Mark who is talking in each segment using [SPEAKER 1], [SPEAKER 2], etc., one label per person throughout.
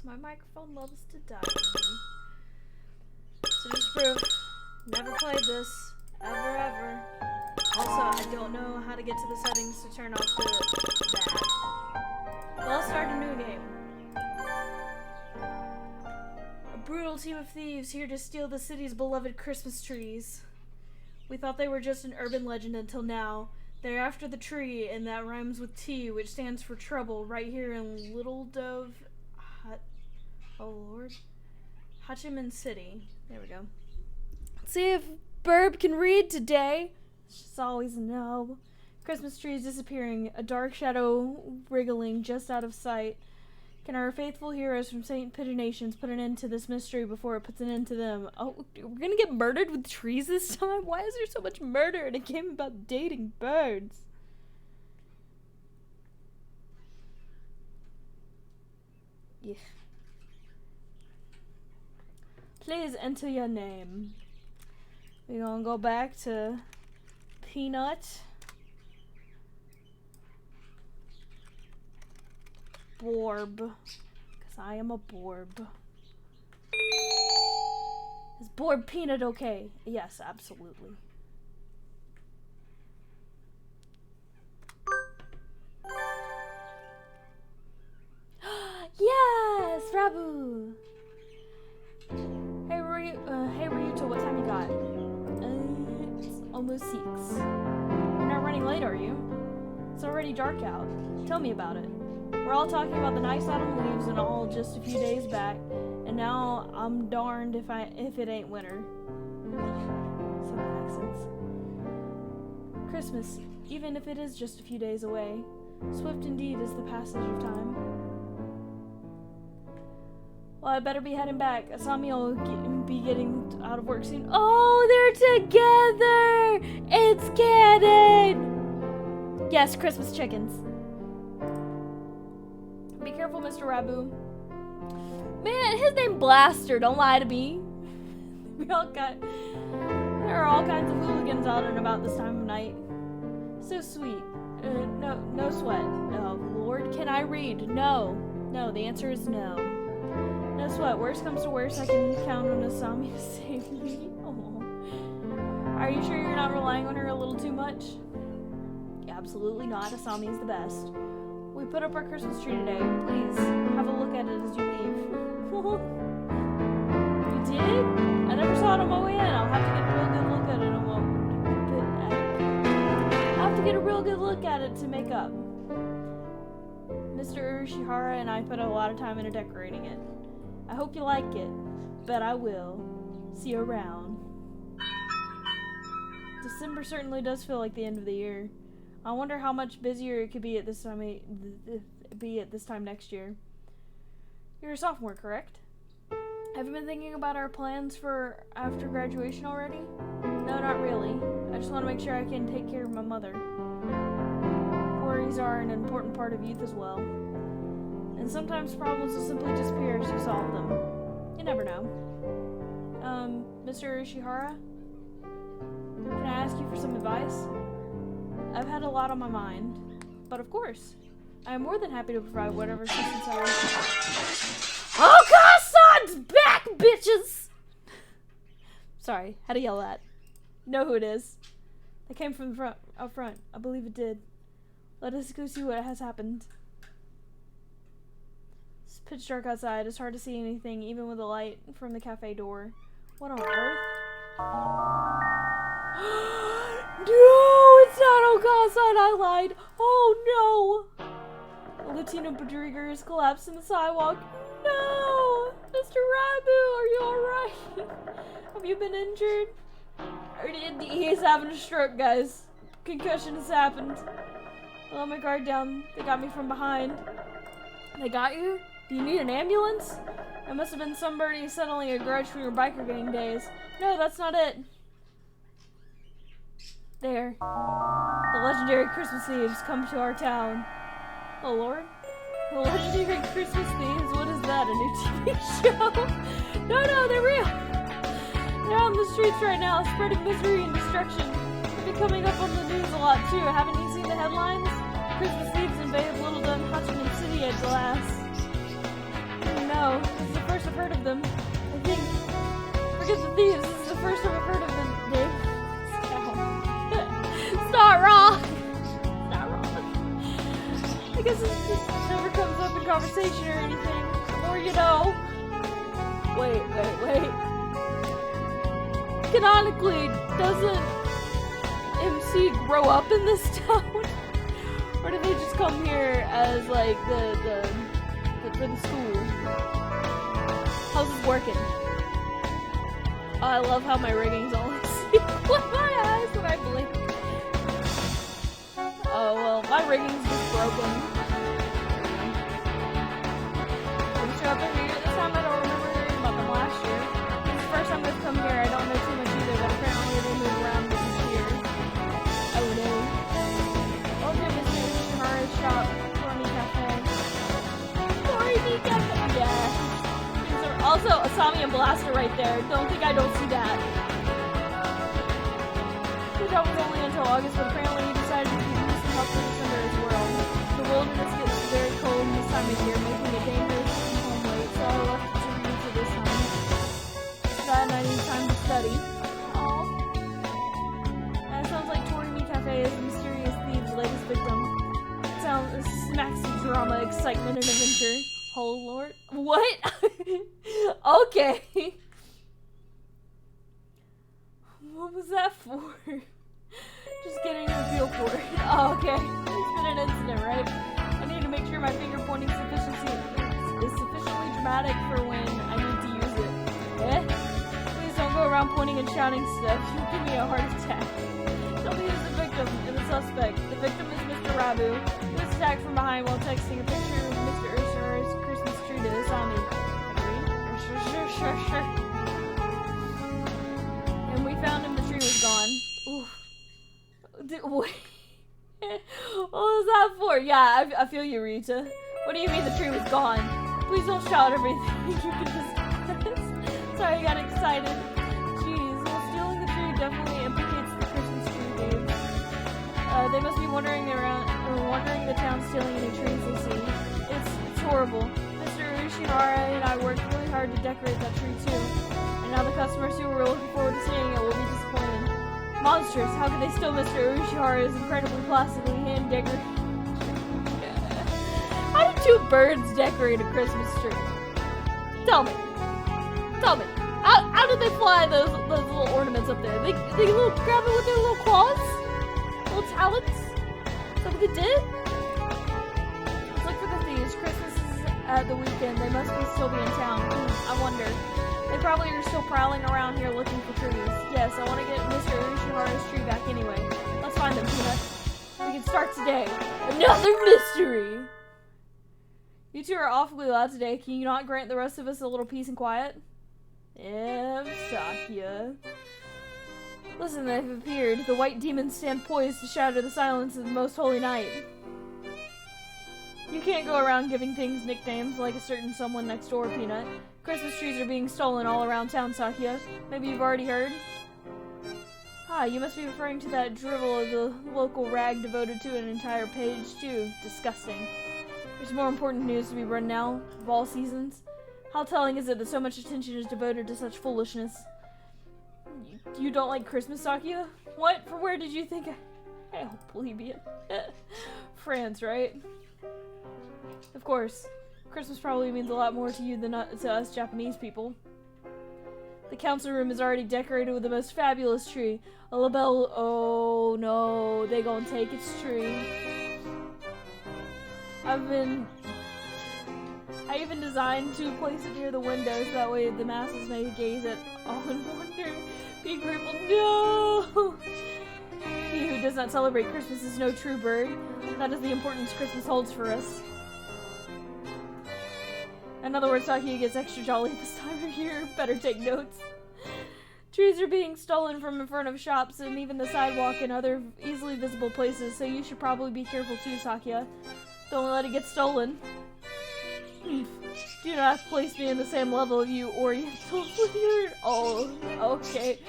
[SPEAKER 1] My microphone loves to die on me. So just proof, never played this, ever. Also, I don't know how to get to the settings to turn off that. Well, let's start a new game. A brutal team of thieves here to steal the city's beloved Christmas trees. We thought they were just an urban legend until now. They're after the tree, and that rhymes with T, which stands for trouble, right here in Little Dove... Oh lord. Ho Chi Minh City. There we go. Let's see if Burb can read today. She's always no. Christmas tree is disappearing. A dark shadow wriggling just out of sight. Can our faithful heroes from St. Nations put an end to this mystery before it puts an end to them? Oh, we're gonna get murdered with trees this time? Why is there so much murder in a game about dating birds? Yeah. Please enter your name. We're gonna go back to Peanut. Borb. Because I am a Borb. Is Borb Peanut okay? Yes, absolutely. Yes! Rabu! Hey Ryuto, what time you got? It's almost 6. You're not running late, are you? It's already dark out. Tell me about it. We're all talking about the nice autumn leaves and all just a few days back, and now I'm darned if it ain't winter. Some accents. Christmas, even if it is just a few days away, swift indeed is the passage of time. Well, I better be heading back. Asami will be getting out of work soon. Oh, they're together! It's canon! Yes, Christmas chickens. Be careful, Mr. Rabu. Man, his name Blaster. Don't lie to me. There are all kinds of hooligans out and about this time of night. So sweet. No sweat. Oh, Lord, can I read? No. No, the answer is no. No sweat. Worst comes to worst, I can count on Asami to save me. Oh. Are you sure you're not relying on her a little too much? Yeah, absolutely not. Asami is the best. We put up our Christmas tree today. Please, have a look at it as you leave. You did? I never saw it on my way in. I'll have to get a real good look at it to make up. Mr. Urashihara and I put a lot of time into decorating it. I hope you like it, but I will. See you around. December certainly does feel like the end of the year. I wonder how much busier it could be at this time next year. You're a sophomore, correct? Have you been thinking about our plans for after graduation already? No, not really. I just want to make sure I can take care of my mother. Worries are an important part of youth as well. And sometimes problems will simply disappear as you solve them. You never know. Mr. Ishihara? Can I ask you for some advice? I've had a lot on my mind, but of course, I am more than happy to provide whatever assistance I can. Oh, Kassan's back, bitches! Sorry, had to yell that. Know who it is. They came from up front. I believe it did. Let us go see what has happened. It's pitch dark outside. It's hard to see anything, even with the light from the cafe door. What on earth? No, it's not Okassan, I lied. Oh no! A Latino Bodriger is collapsed in the sidewalk. No! Mr. Rabu, are you alright? Have you been injured? He's having a stroke, guys. Concussion has happened. I let my guard down. They got me from behind. They got you? Do you need an ambulance? It must have been somebody settling a grudge from your biker gang days. No, that's not it. There. The legendary Christmas thieves come to our town. Oh lord. The legendary Christmas thieves? What is that? A new TV show? No, they're real. They're on the streets right now, spreading misery and destruction. They've been coming up on the news a lot too. Haven't you seen the headlines? Christmas thieves invaded Little Dun Ho Chi Minh City at last. No, of Thieves. This is the first time I've heard of the name. It's not wrong. It's not wrong. I guess it just never comes up in conversation or anything. The more you know. Wait. Canonically, doesn't MC grow up in this town? Or do they just come here as like for the school? How's this working? Oh, I love how my rigging's only seeing with my eyes when I blink. Oh well, my rigging's just broken. I'm sure up in here this time I don't remember hearing about them last year. This is the first time they've come here. I don't know too much either, but apparently they move around each year. Oh no. Welcome to Mr. Shimara's shop, Tormy Cafe. Tormy Cafe! Yeah. Also, Asami and Blaster right there. Don't think I don't see that. The job was only until August, but apparently he decided to do some help for December as well. The wilderness gets very cold this time of year, making it dangerous to come home late, so I left it to read for this time. That and I need time to study. Aww. That sounds like Torimi Cafe is the mysterious thieves' latest victim. It sounds smacks of drama, excitement, and adventure. Oh lord. What? Okay. What was that for? Just getting a feel for it. Oh, okay. It's been an incident, right? I need to make sure my finger pointing is sufficiently dramatic for when I need to use it. Eh? Please don't go around pointing and shouting stuff. You'll give me a heart attack. Tell me who's the victim and the suspect. The victim is Mr. Rabu, who was attacked from behind while texting a picture of Mr. Ursula's Christmas tree to Asami. Sure. And we found him, the tree was gone. Ooh. Wait. What was that for? Yeah, I feel you, Rita. What do you mean the tree was gone? Please don't shout everything. You can just... Sorry, I got excited. Jeez, well, stealing the tree definitely implicates the Christmas tree, dude. They must be wandering the town stealing any trees they see. It's horrible. Ishihara and I worked really hard to decorate that tree too, and now the customers who were looking forward to seeing it will be disappointed. Monstrous! How could they steal Mr. Ishihara's incredibly plastically hand decorated? How do two birds decorate a Christmas tree? Tell me. How did they fly those little ornaments up there? They little grab it with their little claws, little talons. Is that what they did? Let's look for the thieves. Christmas at the weekend. They must still be in town. I wonder. They probably are still prowling around here looking for trees. Yes, I want to get Mr. Ishihara's tree back anyway. Let's find them, Peanut. We can start today. Another mystery! You two are awfully loud today. Can you not grant the rest of us a little peace and quiet? Sakya. Listen, they've appeared. The white demons stand poised to shatter the silence of the most holy night. You can't go around giving things nicknames like a certain someone next door, Peanut. Christmas trees are being stolen all around town, Sakya. Maybe you've already heard? Ah, you must be referring to that drivel of the local rag devoted to an entire page, too. Disgusting. There's more important news to be run now, of all seasons. How telling is it that so much attention is devoted to such foolishness? You don't like Christmas, Sakya? What? From where did you think I... Oh, plebeian. France, right? Of course. Christmas probably means a lot more to you than to us Japanese people. The council room is already decorated with the most fabulous tree. A label. Oh no, they gonna take its tree. I even designed to place it near the windows, that way the masses may gaze at all in wonder. Be grateful. No! He who does not celebrate Christmas is no true bird. That is the importance Christmas holds for us. In other words, Sakya gets extra jolly this time of year. Better take notes. Trees are being stolen from in front of shops and even the sidewalk and other easily visible places, so you should probably be careful too, Sakya. Don't let it get stolen. Do not place me in the same level of you Oriental weird. Oh, okay.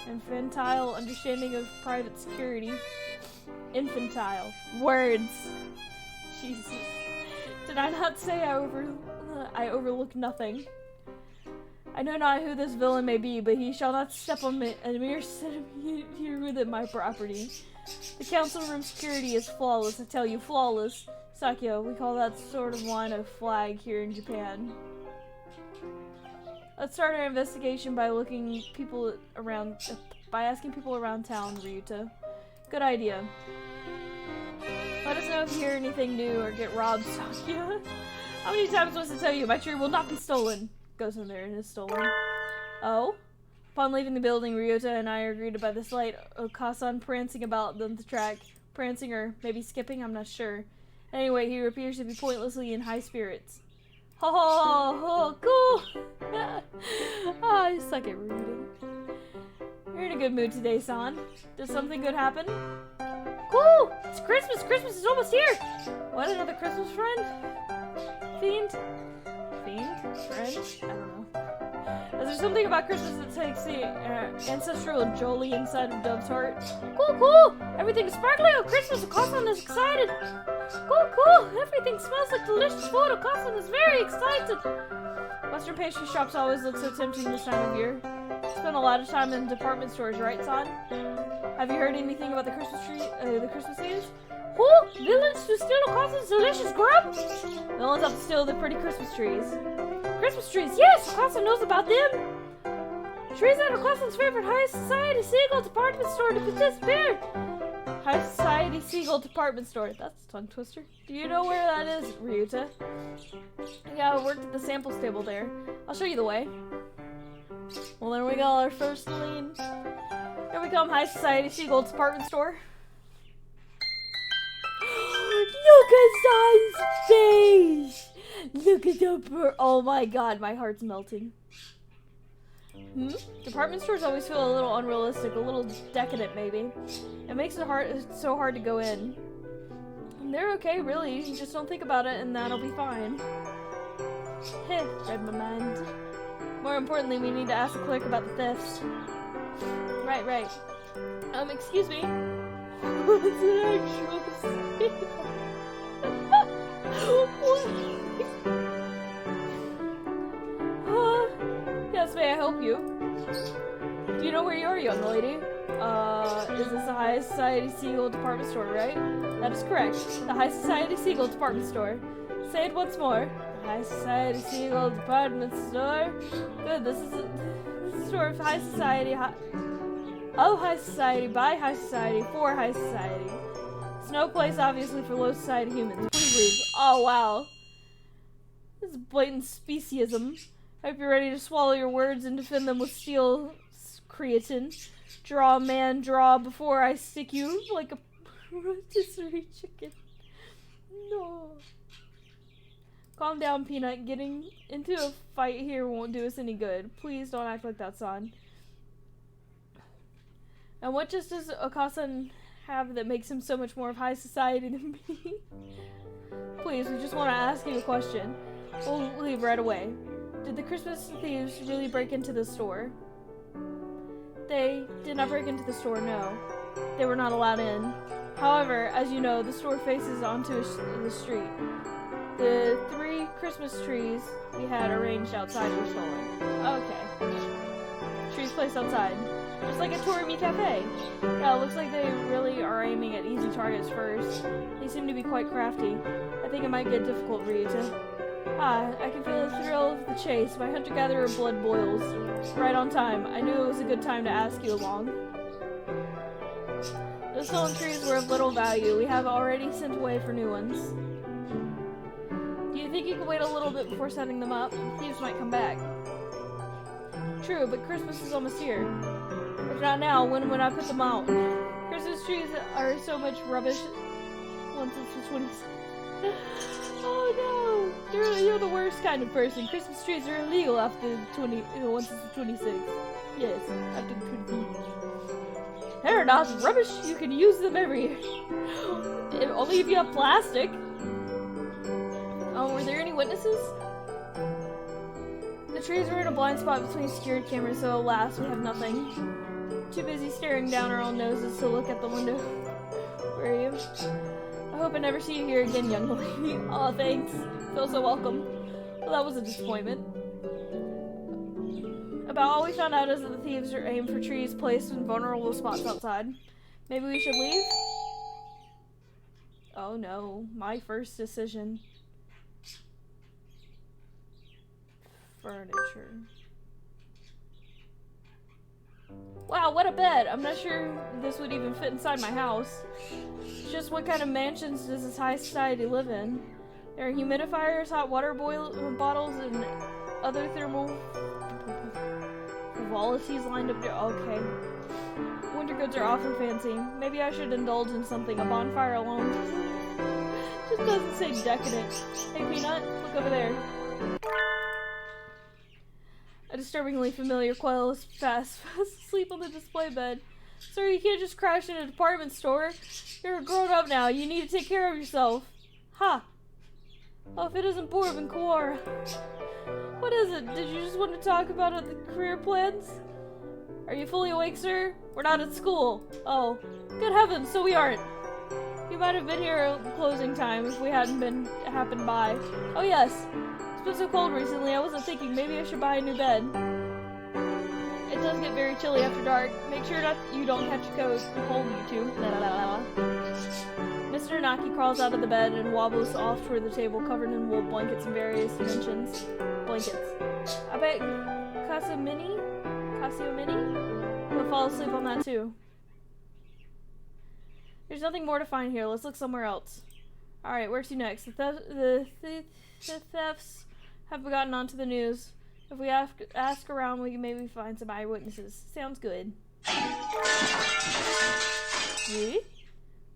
[SPEAKER 1] Infantile understanding of private security. Infantile. Words. Jesus. To Did I not say I overlook nothing? I know not who this villain may be, but he shall not step on a mere centimeter within my property. The council room security is flawless, I tell you, flawless. Sakyo, we call that sort of line a flag here in Japan. Let's start our investigation by asking people around town, Ryuta. Good idea. Let us know if you hear anything new or get robbed, Sakyo. How many times must I tell you, my tree will not be stolen? Goes in there and is stolen. Oh? Upon leaving the building, Ryuta and I are greeted by the slight Okasan prancing about the track. Prancing or maybe skipping, I'm not sure. Anyway, he appears to be pointlessly in high spirits. Ho ho ho, cool! Ah, you suck at reading. You're in a good mood today, San. Did something good happen? Cool! It's Christmas! Christmas is almost here! What, another Christmas friend? Fiend? Fiend? Friend? I don't know. Is there something about Christmas that takes the ancestral jolly inside of Dove's heart? Cool, cool! Everything's sparkly on Christmas! Okasan is excited! Cool, cool! Everything smells like delicious food! Okasan is very excited! Western pastry shops always look so tempting this time of year. Spend a lot of time in department stores, right, San? Have you heard anything about the Christmas leaves? Who? Villains to steal Okasan's delicious grub? Villains have to steal the pretty Christmas trees. Christmas trees, yes! Okasan knows about them! Trees at Okasan's favorite high society seagull department store to participate! High society seagull department store. That's a tongue twister. Do you know where that is, Ryuta? Yeah, I worked at the samples table there. I'll show you the way. Well, there we go, our first lead. Here we come, high society seagull department store. Look at San's face! Look at the oh my god, my heart's melting. Department stores always feel a little unrealistic, a little decadent maybe. It makes it so hard to go in. And they're okay, really. You just don't think about it and that'll be fine. Heh, read my mind. More importantly, we need to ask the clerk about the thefts. Right. Excuse me. What's an actual Yes, may I help you? Do you know where you are, young lady? Is this the High Society Seagull Department Store, right? That is correct. The High Society Seagull Department Store. Say it once more. The High Society Seagull Department Store. Good, this is a store of High Society, of High Society, by High Society, for High Society. It's no place, obviously, for low society humans. Please leave. Oh, wow. This is blatant speciesism. Hope you're ready to swallow your words and defend them with steel creatine. Draw, man, draw before I stick you like a rotisserie chicken. No. Calm down, Peanut. Getting into a fight here won't do us any good. Please don't act like that, son. And what just does Okasan have that makes him so much more of high society than me? Please, we just want to ask you a question. We'll leave right away. Did the Christmas thieves really break into the store? They did not break into the store, no. They were not allowed in. However, as you know, the store faces onto the street. The 3 Christmas trees we had arranged outside were stolen. Okay. Trees placed outside. Just like a Torimi Cafe. Yeah, it looks like they really are aiming at easy targets first. They seem to be quite crafty. I think it might get difficult for you to... Ah, I can feel the thrill of the chase. My hunter-gatherer blood boils. Right on time. I knew it was a good time to ask you along. The stolen trees were of little value. We have already sent away for new ones. Do you think you could wait a little bit before setting them up? Thieves might come back. True, but Christmas is almost here. If not now, when would I put them out? Christmas trees are so much rubbish once it's the 26th. Oh no! You're the worst kind of person. Christmas trees are illegal after once it's the 26th. Yes, after the 26th. They're not rubbish. You can use them every year. Only if you have plastic. Oh, were there any witnesses? The trees were in a blind spot between security cameras, so alas, we have nothing. Too busy staring down our own noses to look at the window. Where are you? I hope I never see you here again, young lady. Aw, thanks. Feel so welcome. Well, that was a disappointment. About all we found out is that the thieves are aimed for trees placed in vulnerable spots outside. Maybe we should leave? Oh no, my first decision. Furniture. Wow, what a bed! I'm not sure this would even fit inside my house. Just what kind of mansions does this high society live in? There are humidifiers, hot water bottles, and other thermal frivolities lined up there. Okay. Winter goods are awfully fancy. Maybe I should indulge in something. A bonfire alone just doesn't say decadent. Hey, Peanut, look over there. A disturbingly familiar quail is fast asleep on the display bed. Sir, you can't just crash in a department store. You're a grown-up now. You need to take care of yourself. Ha! Oh, if it isn't Borb and Kawara. What is it? Did you just want to talk about the career plans? Are you fully awake, sir? We're not at school. Oh, good heavens, so we aren't. You might have been here at closing time if we hadn't happened by. Oh yes. It's been so cold recently, I wasn't thinking maybe I should buy a new bed. It does get very chilly after dark. Make sure you don't catch a cold, you two. La la la la. Mr. Naki crawls out of the bed and wobbles off toward the table covered in wool blankets in various dimensions. Blankets. I bet Cassiomini will fall asleep on that too. There's nothing more to find here. Let's look somewhere else. Alright, where to next? The thefts have gotten onto the news. If we ask around, we can maybe find some eyewitnesses. Sounds good. See?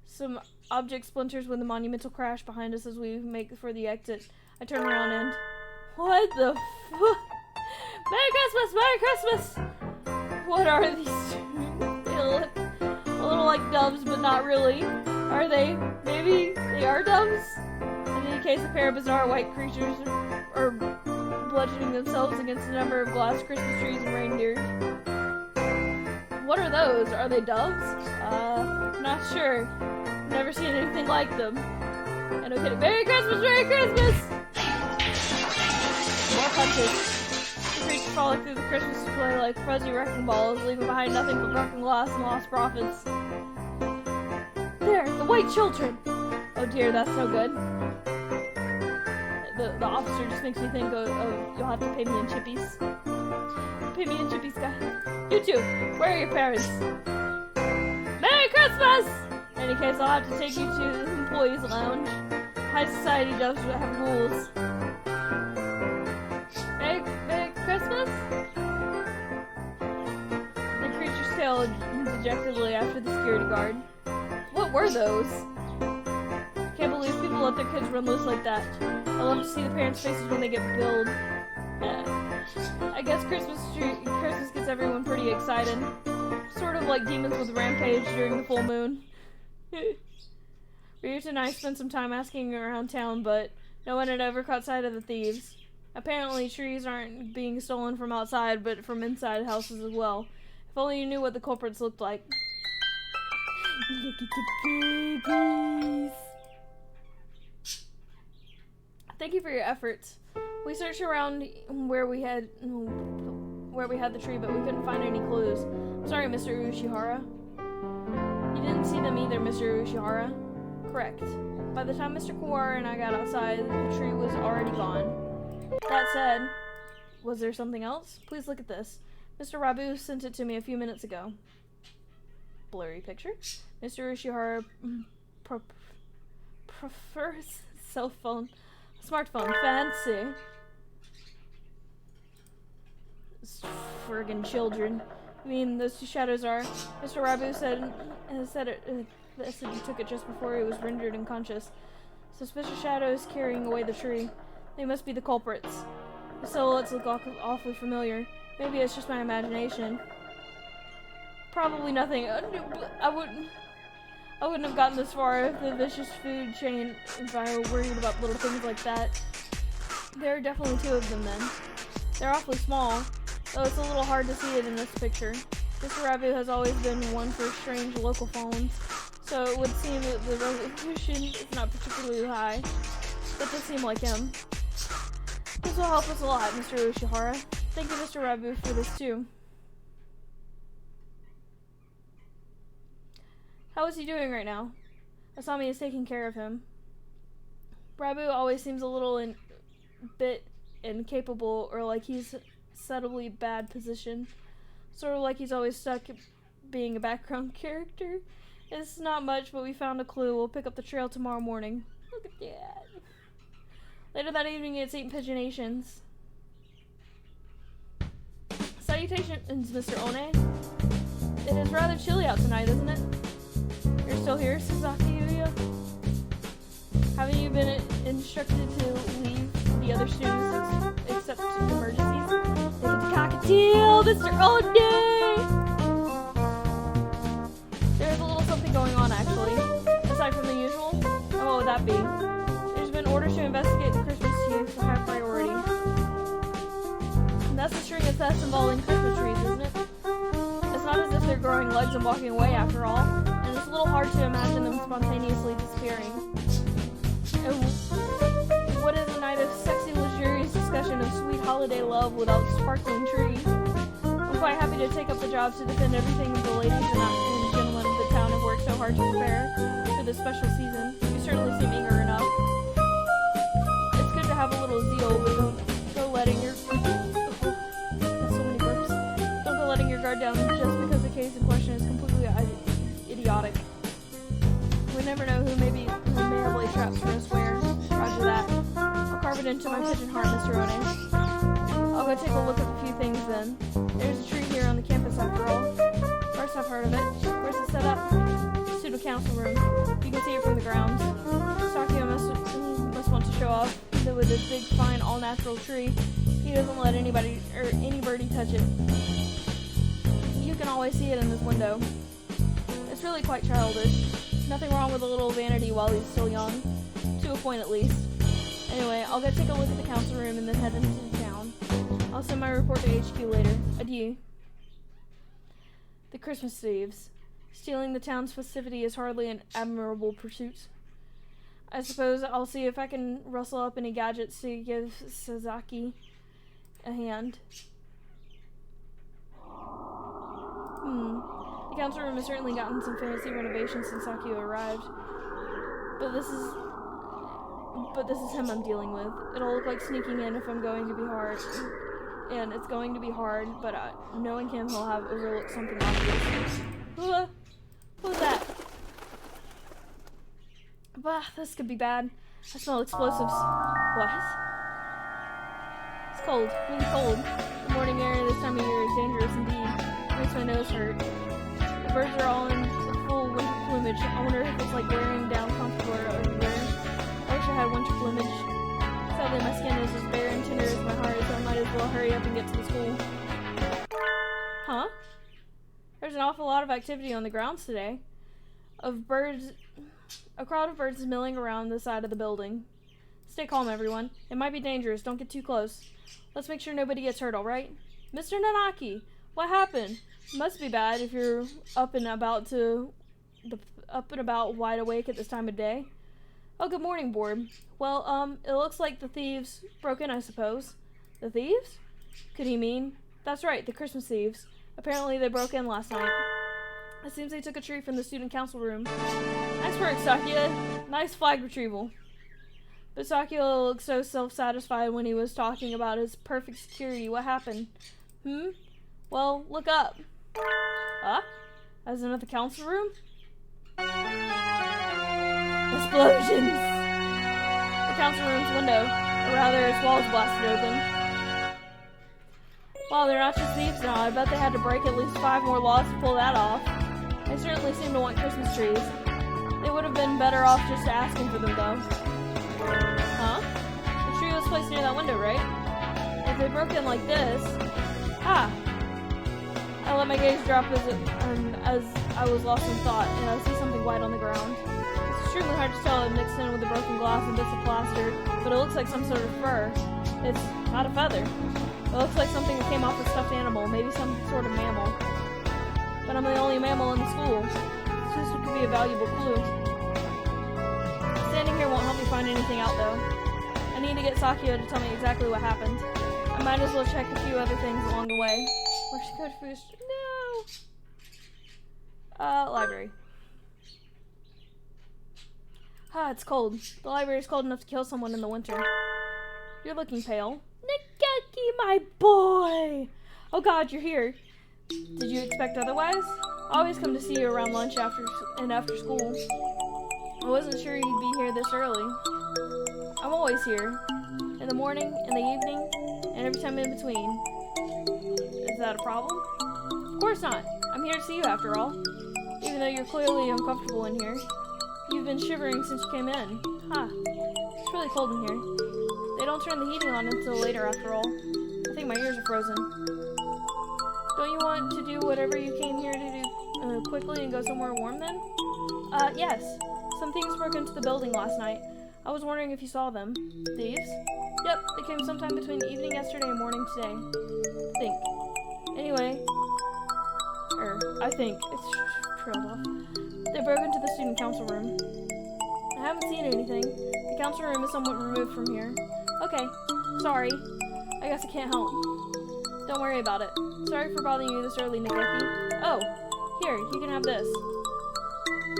[SPEAKER 1] Some object splinters when the monumental crash behind us as we make for the exit. I turn around and... What the fuck? Merry Christmas! Merry Christmas! What are these? They look a little like doves, but not really. Are they? Maybe they are doves? In any case, a pair of bizarre white creatures are bludgeoning themselves against a number of glass Christmas trees and reindeer. What are those? Are they doves? Not sure. Never seen anything like them. And okay, Merry Christmas! Merry Christmas! More punches. The creatures frolic through the Christmas display like fuzzy wrecking balls, leaving behind nothing but broken glass and lost profits. There, the white children! Oh dear, that's no good. The officer just makes me think of you'll have to pay me in chippies. Pay me in chippies, guy. You two, where are your parents? Merry Christmas! In any case, I'll have to take you to the employees' lounge. High society does have rules. Merry Christmas? The creature tailed dejectedly after the security guard. What were those? Can't believe people let their kids run loose like that. I love to see the parents' faces when they get billed. I guess Christmas gets everyone pretty excited. Sort of like demons with rampage during the full moon. Ryuta and I spent some time asking around town, but no one had ever caught sight of the thieves. Apparently trees aren't being stolen from outside, but from inside houses as well. If only you knew what the culprits looked like. Look at the babies. Thank you for your efforts. We searched around where we had the tree, but we couldn't find any clues. I'm sorry, Mr. Ushihara. You didn't see them either, Mr. Ushihara. Correct. By the time Mr. Kawara and I got outside, the tree was already gone. That said, was there something else? Please look at this. Mr. Rabu sent it to me a few minutes ago. Blurry picture. Mr. Ushihara prefers smartphone. Fancy. Friggin' children. I mean, those two shadows are. Mr. Rabu said he took it just before he was rendered unconscious. Suspicious shadows carrying away the tree. They must be the culprits. The silhouettes look awfully familiar. Maybe it's just my imagination. Probably nothing. I wouldn't have gotten this far if the vicious food chain, if I were worried about little things like that. There are definitely two of them then. They're awfully small, though it's a little hard to see it in this picture. Mr. Rabu has always been one for strange local phones. So it would seem that the resolution is not particularly high. That does seem like him. This will help us a lot, Mr. Ushihara. Thank you, Mr. Rabu, for this too. How is he doing right now? Asami is taking care of him. Rabu always seems a little bit incapable, or like he's subtly bad position. Sort of like he's always stuck being a background character. It's not much, but we found a clue. We'll pick up the trail tomorrow morning. Look at that. Later that evening, it's 8 pigeonations. Salutations, Mr. One. It is rather chilly out tonight, isn't it? You're still here, Sasaki Yuya? Haven't you been instructed to leave the other students except emergencies? It's a cockatiel, Mr. One! There's a little something going on, actually. Aside from the usual. And what would that be? There's been orders to investigate the Christmas tree for high priority. And that's a string of thefts involving Christmas trees, isn't it? It's not as if they're growing legs and walking away, after all. And it's a little hard to imagine them spontaneously disappearing. And what is a night of sexy, luxurious discussion of sweet holiday love without a sparkling tree? I'm quite happy to take up the job to defend everything the ladies and gentlemen of the town have worked so hard to prepare for this special season. You certainly seem eager enough. It's good to have a little zeal, but don't go letting your... That's so many burps. Don't go letting your guard down just because the case in question is completely idiotic. We never know who may have laid traps for us where. Roger that. I'll carve it into my pigeon heart, Mr. One. I'll go take a look at a few things then. There's a tree here on the campus after all. First I've heard of it. Where's it set up? Student council room. You can see it from the ground. Sakio must want to show off that with this big, fine, all-natural tree, he doesn't let anybody or any birdie touch it. You can always see it in this window. It's really quite childish. Nothing wrong with a little vanity while he's still young. To a point, at least. Anyway, I'll go take a look at the council room and then head into town. I'll send my report to HQ later. Adieu. The Christmas thieves. Stealing the town's festivity is hardly an admirable pursuit. I suppose I'll see if I can rustle up any gadgets to give Sasaki a hand. The council room has certainly gotten some fancy renovations since Sakio arrived. But this is him I'm dealing with. It'll look like sneaking in if I'm going to be hard. And it's going to be hard, but knowing him, he'll have overlooked something obvious. Who's that? Bah, this could be bad. I smell explosives. What? It's cold. Really cold. The morning air this time of year is dangerous indeed. It makes my nose hurt. The birds are all in full winter plumage. I wonder if it's like wearing down comfortable over there. I wish I had winter plumage. Sadly, my skin is as bare and tender as my heart, so I might as well hurry up and get to the school. Huh? There's an awful lot of activity on the grounds today. A crowd of birds is milling around the side of the building. Stay calm, everyone. It might be dangerous. Don't get too close. Let's make sure nobody gets hurt, alright? Mr. Nanaki, what happened? It must be bad if you're up and about wide awake at this time of day. Oh, good morning, Board. Well, it looks like the thieves broke in, I suppose. The thieves? Could he mean? That's right, the Christmas thieves. Apparently they broke in last night. It seems they took a tree from the student council room. Nice work, Sakio. Nice flag retrieval. But Sakio looked so self-satisfied when he was talking about his perfect security. What happened? Well, look up. Huh? As in at the council room? Explosions! The council room's window, or rather its walls blasted open. Wow, they're not just thieves now. I bet they had to break at least 5 more laws to pull that off. They certainly seem to want Christmas trees. They would have been better off just asking for them, though. Huh? The tree was placed near that window, right? If they broke in like this... Ah! I let my gaze drop as I was lost in thought, and I see something white on the ground. It's extremely hard to tell it mixed in with the broken glass and bits of plaster, but it looks like some sort of fur. It's not a feather. It looks like something that came off a stuffed animal, maybe some sort of mammal. But I'm the only mammal in the school. could be a valuable clue. Standing here won't help me find anything out, though. I need to get Sakio to tell me exactly what happened. I might as well check a few other things along the way. Where should I go first? No! Library. Ah, it's cold. The library is cold enough to kill someone in the winter. You're looking pale. Nageki, my boy! Oh god, you're here. Did you expect otherwise? I always come to see you around lunch after school. I wasn't sure you'd be here this early. I'm always here. In the morning, in the evening, and every time in between. Is that a problem? Of course not. I'm here to see you after all. Even though you're clearly uncomfortable in here. You've been shivering since you came in. Huh. It's really cold in here. They don't turn the heating on until later after all. I think my ears are frozen. Don't you want to do whatever you came here to do quickly and go somewhere warm then? Yes. Some thieves broke into the building last night. I was wondering if you saw them. Thieves? Yep, they came sometime between evening yesterday and morning today. Anyway. I think. It's trailed off. They broke into the student council room. I haven't seen anything. The council room is somewhat removed from here. Okay. Sorry. I guess I can't help. Don't worry about it. Sorry for bothering you this early, Nageki. Oh, here, you can have this.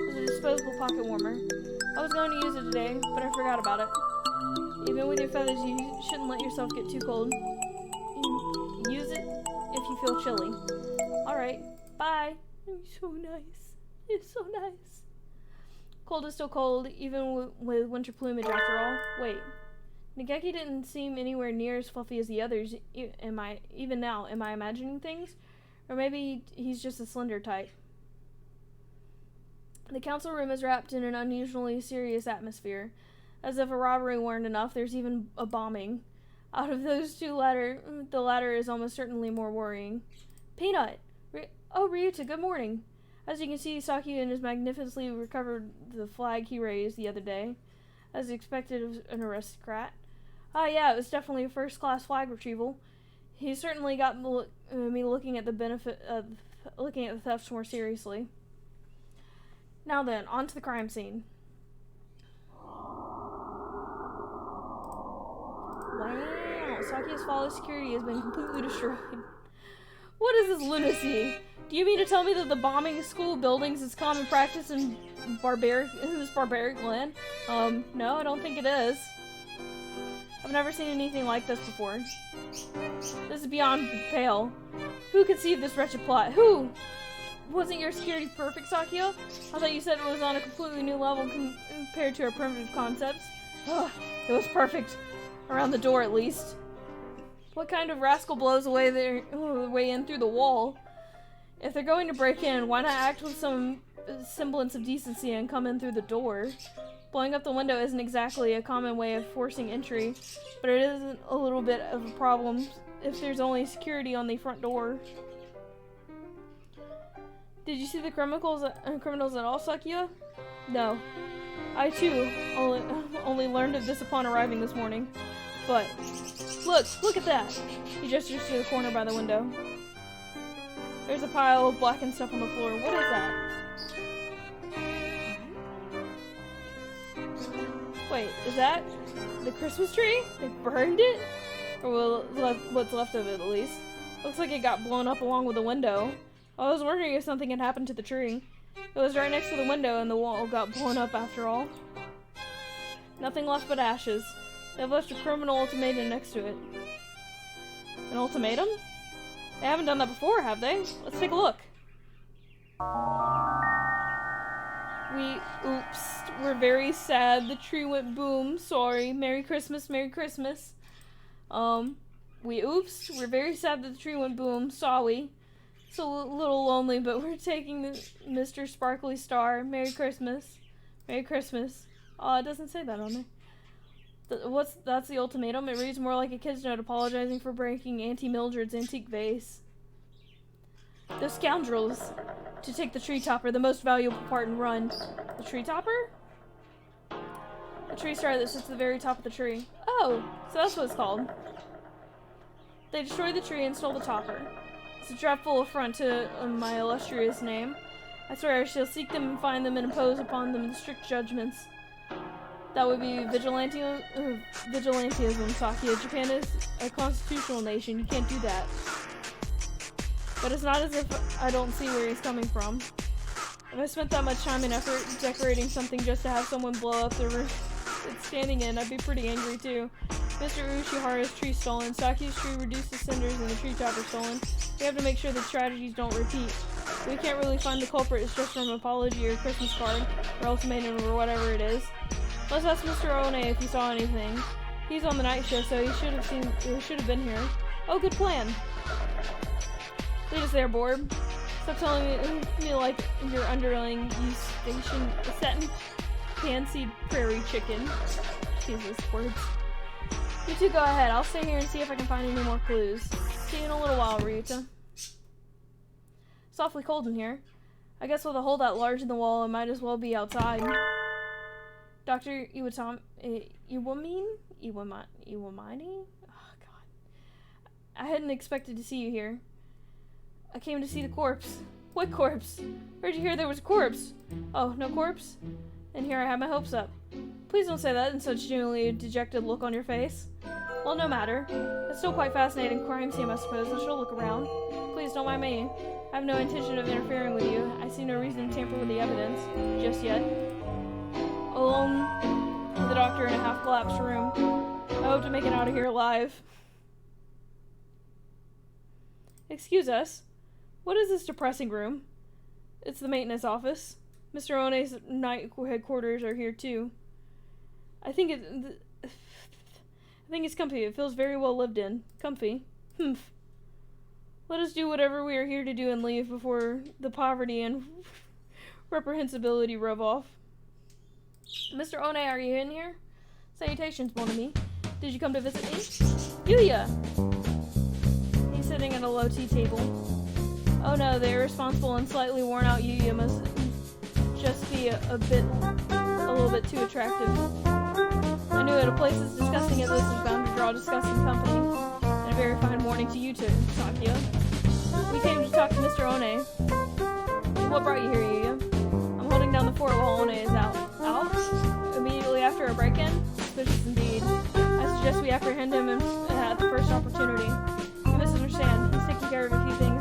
[SPEAKER 1] It's a disposable pocket warmer. I was going to use it today, but I forgot about it. Even with your feathers, you shouldn't let yourself get too cold. Use it if you feel chilly. Alright, bye. It's so nice. It's so nice. Cold is still cold, even with winter plumage after all. Wait. Nageki didn't seem anywhere near as fluffy as the others. Even now, am I imagining things? Or maybe he's just a slender type. The council room is wrapped in an unusually serious atmosphere. As if a robbery weren't enough, there's even a bombing. Out of those two the latter is almost certainly more worrying. Peanut! Oh, Ryuta, good morning. As you can see, Sakio has magnificently recovered the flag he raised the other day, as expected of an aristocrat. Ah, yeah, it was definitely a first-class flag retrieval. He certainly got me looking at the thefts more seriously. Now then, on to the crime scene. Wow, Sakio's fallen security has been completely destroyed. What is this lunacy? Do you mean to tell me that the bombing of school buildings is common practice in this barbaric land? No, I don't think it is. I've never seen anything like this before. This is beyond pale. Who conceived this wretched plot? Who? Wasn't your security perfect, Sakio? I thought you said it was on a completely new level compared to our primitive concepts. Ugh, it was perfect. Around the door, at least. What kind of rascal blows away their way in through the wall? If they're going to break in, why not act with some semblance of decency and come in through the door? Blowing up the window isn't exactly a common way of forcing entry, but it isn't a little bit of a problem if there's only security on the front door. Did you see the criminals at all, Sakio? No. I too only learned of this upon arriving this morning. But look at that! He gestures to the corner by the window. There's a pile of blackened stuff on the floor. What is that? Wait, is that the Christmas tree? They burned it? Or well, what's left of it, at least. Looks like it got blown up along with the window. I was wondering if something had happened to the tree. It was right next to the window and the wall got blown up after all. Nothing left but ashes. They've left a criminal ultimatum next to it. An ultimatum? They haven't done that before, have they? Let's take a look. We're very sad. The tree went boom. Sorry. Merry Christmas, Merry Christmas. We're very sad that the tree went boom. Sorry. It's a little lonely, but we're taking the Mr. Sparkly Star. Merry Christmas. Merry Christmas. Oh, it doesn't say that on there. That's the ultimatum? It reads more like a kid's note apologizing for breaking Auntie Mildred's antique vase. Those scoundrels! To take the tree topper, the most valuable part, and run. The tree topper? The tree star that sits at the very top of the tree. Oh, so that's what it's called. They destroyed the tree and stole the topper. It's a dreadful affront to my illustrious name. I swear I shall seek them and find them and impose upon them strict judgments. That would be vigilantism, Sakia. Japan is a constitutional nation. You can't do that. But it's not as if I don't see where he's coming from. If I spent that much time and effort decorating something just to have someone blow up the roof it's standing in, I'd be pretty angry too. Mr. Ushihara's tree stolen, Saki's tree reduced to cinders, and the tree topper stolen. We have to make sure the tragedies don't repeat. We can't really find the culprit. It's just from an apology or Christmas card or ultimatum or whatever it is. Let's ask Mr. One if he saw anything. He's on the night shift, so he should have been here. Oh, good plan. Lead us there, Borb. Stop telling me like your underling, you station satin pansied prairie chicken. Jesus, words. You two go ahead. I'll stay here and see if I can find any more clues. See you in a little while, Ryuta. It's awfully cold in here. I guess with a hole that large in the wall, it might as well be outside. Dr. Iwamani? Oh, God. I hadn't expected to see you here. I came to see the corpse. What corpse? Where'd you hear there was a corpse? Oh, no corpse? And here I have my hopes up. Please don't say that in such genuinely dejected look on your face. Well, no matter. It's still quite fascinating crime scene, I suppose. I shall look around. Please don't mind me. I have no intention of interfering with you. I see no reason to tamper with the evidence. Just yet. Alone with the doctor in a half-collapsed room. I hope to make it out of here alive. Excuse us. What is this depressing room? It's the maintenance office. Mr. One's night headquarters are here too. I think it's comfy. It feels very well lived in. Comfy. Humph. Let us do whatever we are here to do and leave before the poverty and reprehensibility rub off. Mr. One, are you in here? Salutations, mon ami. Did you come to visit me? Yuya! He's sitting at a low tea table. Oh no, the irresponsible and slightly worn out Yuya must just be a little bit too attractive. I knew it. A place as disgusting as this is bound to draw disgusting company. And a very fine morning to you too, Sakia. We came to talk to Mr. One. What brought you here, Yuya? I'm holding down the fort while One is out. Out? Immediately after a break-in? Suspicious indeed. I suggest we apprehend him at the first opportunity. You misunderstand. He's taking care of a few things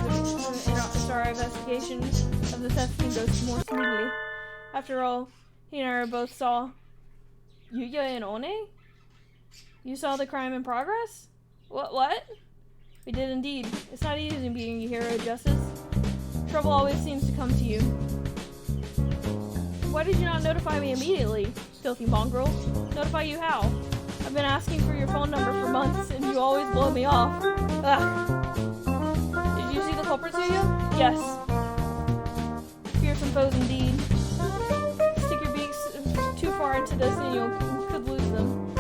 [SPEAKER 1] and our investigation of the theft can go more smoothly. After all, he and I both saw Yuya and One? You saw the crime in progress? What? We did indeed. It's not easy being a hero of justice. Trouble always seems to come to you. Why did you not notify me immediately, filthy mongrel? Notify you how? I've been asking for your phone number for months, and you always blow me off. Ugh. Did you see the culprits, Yuya? Yes. Fearsome foes indeed. Stick your beaks too far into this and you could lose them.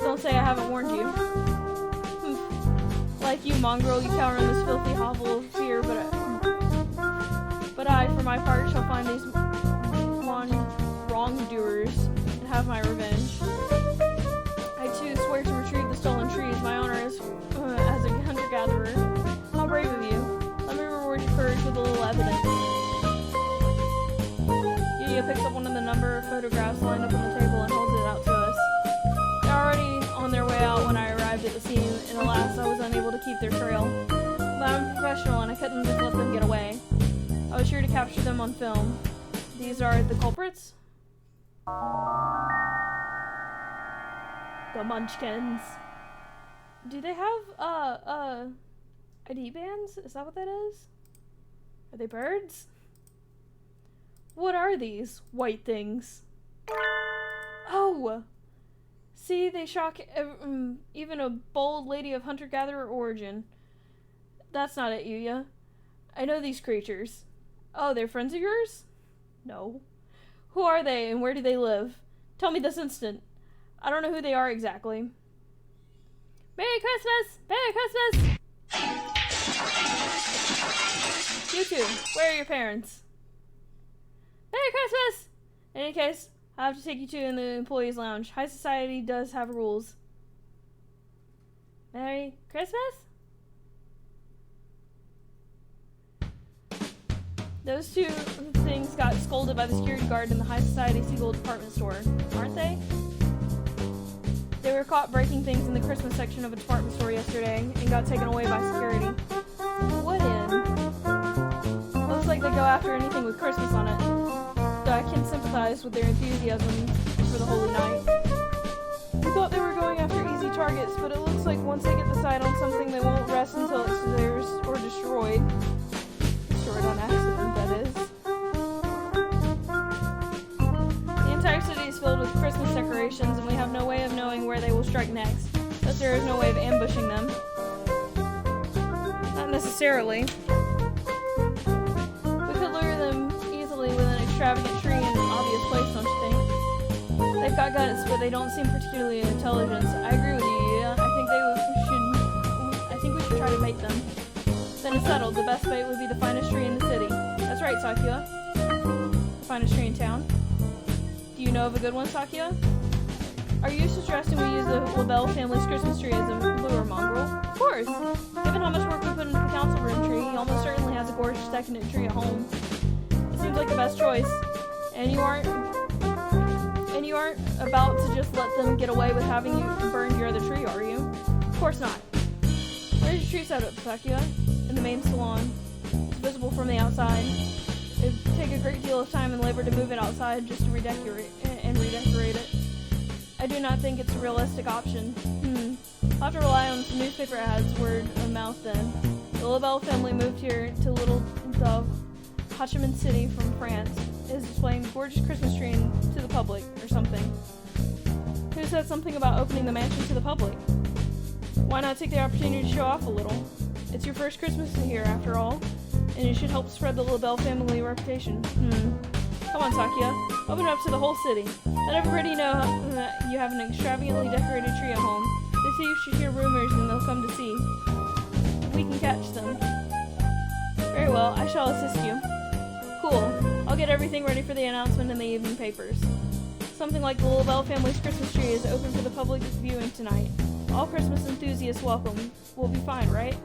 [SPEAKER 1] Don't say I haven't warned you. Like you, mongrel, you cower in this filthy hovel of fear, but I, for my part, shall find these wrongdoers and have my revenge. I too swear to retrieve the stolen trees. My honor is as a hunter-gatherer. How brave of you. Let me reward your courage with a little evidence. Yuya picks up one of the number of photographs lined up on the table and holds it out to us. They're already on their way out when I arrived at the scene, and alas, I was unable to keep their trail. But I'm a professional and I couldn't just let them get away. I was sure to capture them on film. These are the culprits? The Munchkins. Do they have, ID bands? Is that what that is? Are they birds? What are these white things? Oh! See, they shock even a bold lady of hunter-gatherer origin. That's not it, Yuya. I know these creatures. Oh, they're friends of yours? No. Who are they and where do they live? Tell me this instant. I don't know who they are exactly. Merry Christmas! Merry Christmas! You two, where are your parents? Merry Christmas! In any case, I have to take you two in the employees' lounge. High society does have rules. Merry Christmas? Those two things got scolded by the security guard in the High Society Seagull department store, aren't they? They were caught breaking things in the Christmas section of a department store yesterday and got taken away by security. What in? Looks like they go after anything with Christmas on it, though I can sympathize with their enthusiasm for the holy night. We thought they were going after easy targets, but it looks like once they get the sight on something, they won't rest until it's theirs or destroyed. Destroyed on accident, that is. The entire city is filled with Christmas decorations, and we have no way of knowing where they will strike next, thus there is no way of ambushing them. Not necessarily. We could lure them easily with an extravagant tree in an obvious place, don't you think? They've got guts, but they don't seem particularly intelligent. I agree with you, yeah. I think we should try to bait them. Then it's settled. The best bait would be the finest tree in the city. That's right, Sakia. The finest tree in town. Do you know of a good one, Sakia? Are you suggesting we use the LaBelle family's Christmas tree as a lure, Mongrel? Of course! Given how much work we put into the council room tree, he almost certainly has a gorgeous decadent tree at home. It seems like the best choice. And you aren't about to just let them get away with having you burn your other tree, are you? Of course not. Where's your tree setup, Sakia? In the main salon. It's visible from the outside. It would take a great deal of time and labor to move it outside just to redecorate it. I do not think it's a realistic option. I'll have to rely on some newspaper ads, word of mouth then. The LaBelle family moved here to Little Dove, Hachiman City from France. Is displaying the gorgeous Christmas tree to the public, or something. Who said something about opening the mansion to the public? Why not take the opportunity to show off a little? It's your first Christmas here, after all, and it should help spread the LaBelle family reputation. Come on, Sakia. Open it up to the whole city. Let everybody know that you have an extravagantly decorated tree at home. The thieves should hear rumors and they'll come to see. We can catch them. Very well, I shall assist you. Cool. I'll get everything ready for the announcement in the evening papers. Something like the LaBelle family's Christmas tree is open for the public viewing tonight. All Christmas enthusiasts welcome. We'll be fine, right?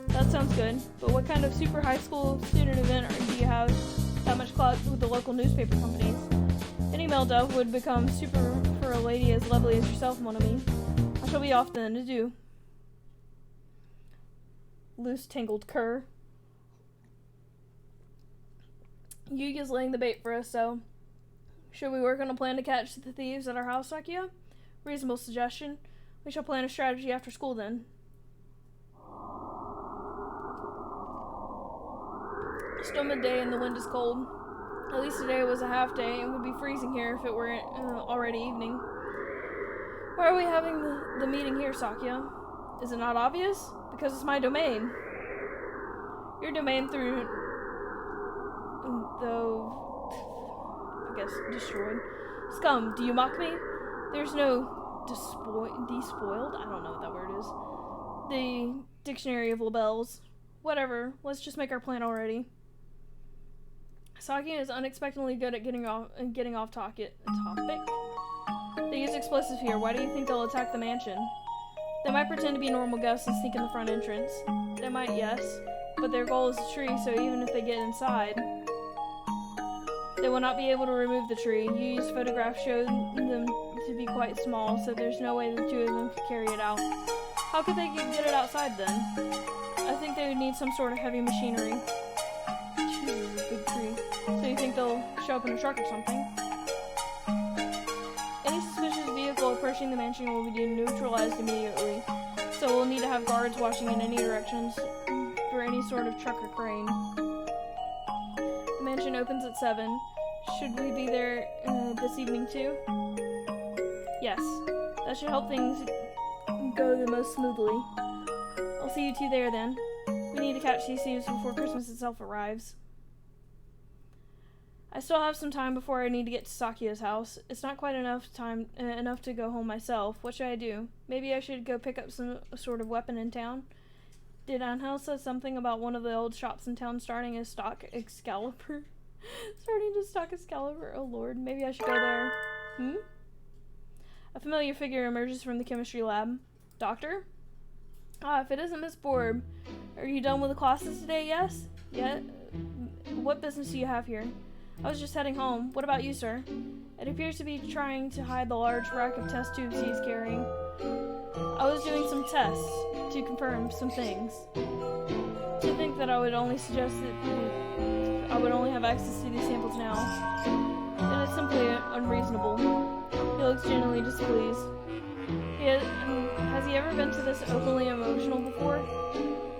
[SPEAKER 1] That sounds good. But what kind of super high school student event do you have that much clout with the local newspaper companies? Any male dove would become super for a lady as lovely as yourself, mon ami. I shall be off then. Adieu. Loose tangled cur. Yugi's laying the bait for us, so should we work on a plan to catch the thieves at our house, Sakia? Reasonable suggestion. We shall plan a strategy after school then. Still midday and the wind is cold. At least today was a half day and would be freezing here if it were already evening. Why are we having the meeting here, Sakia? Is it not obvious? Because it's my domain. Your domain though, I guess, destroyed. Scum, do you mock me? There's no despoiled? I don't know what that word is. The dictionary of labels. Whatever, let's just make our plan already. Sakia is unexpectedly good at getting off topic. They use explosives here. Why do you think they'll attack the mansion? They might pretend to be normal guests and sneak in the front entrance. They might, yes. But their goal is the tree, so even if they get inside, they will not be able to remove the tree. Yu's photograph showed them to be quite small, so there's no way the two of them could carry it out. How could they get it outside then? I think they would need some sort of heavy machinery. Big tree. So you think they'll show up in a truck or something? Any suspicious vehicle approaching the mansion will be neutralized immediately. So we'll need to have guards watching in any directions for any sort of truck or crane. The mansion opens at 7. Should we be there this evening too? Yes. That should help things go the most smoothly. I'll see you two there then. We need to catch these thieves before Christmas itself arrives. I still have some time before I need to get to Sakia's house. It's not quite enough time enough to go home myself. What should I do? Maybe I should go pick up some sort of weapon in town. Did Angel say something about one of the old shops in town starting to stock Excalibur? Oh lord, maybe I should go there. A familiar figure emerges from the chemistry lab. Doctor? Ah, if it isn't Miss Borb. Are you done with the classes today, yes? what business do you have here? I was just heading home. What about you, sir? It appears to be trying to hide the large rack of test tubes he is carrying. I was doing some tests to confirm some things. To think that I would only suggest that I would only have access to these samples now. And it's simply unreasonable. He looks genuinely displeased. Has he ever been to this openly emotional before?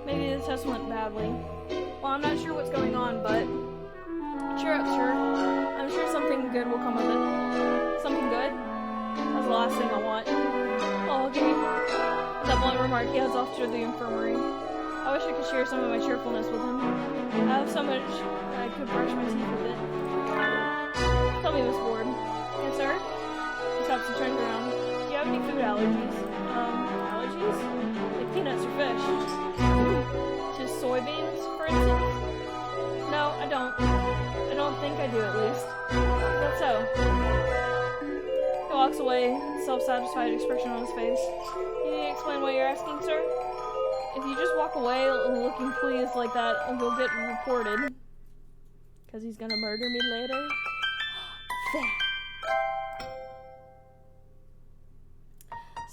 [SPEAKER 1] Maybe the test went badly. Well, I'm not sure what's going on, but cheer up, sir. I'm sure something good will come of it. Something good? That's the last thing I want. Oh, okay. With that blunt remark, he heads off to the infirmary. I wish I could share some of my cheerfulness with him. I have so much I could brush my teeth with it. Tell me, Miss Ward. Yes, sir? He stops and turns around. Do you have any food allergies? Allergies? Like peanuts or fish? To soybeans, for instance? No, I don't. I don't think I do, at least. That's so. He walks away, self-satisfied expression on his face. Can you explain what you're asking, sir? If you just walk away looking pleased like that, you'll get reported. Because he's gonna murder me later.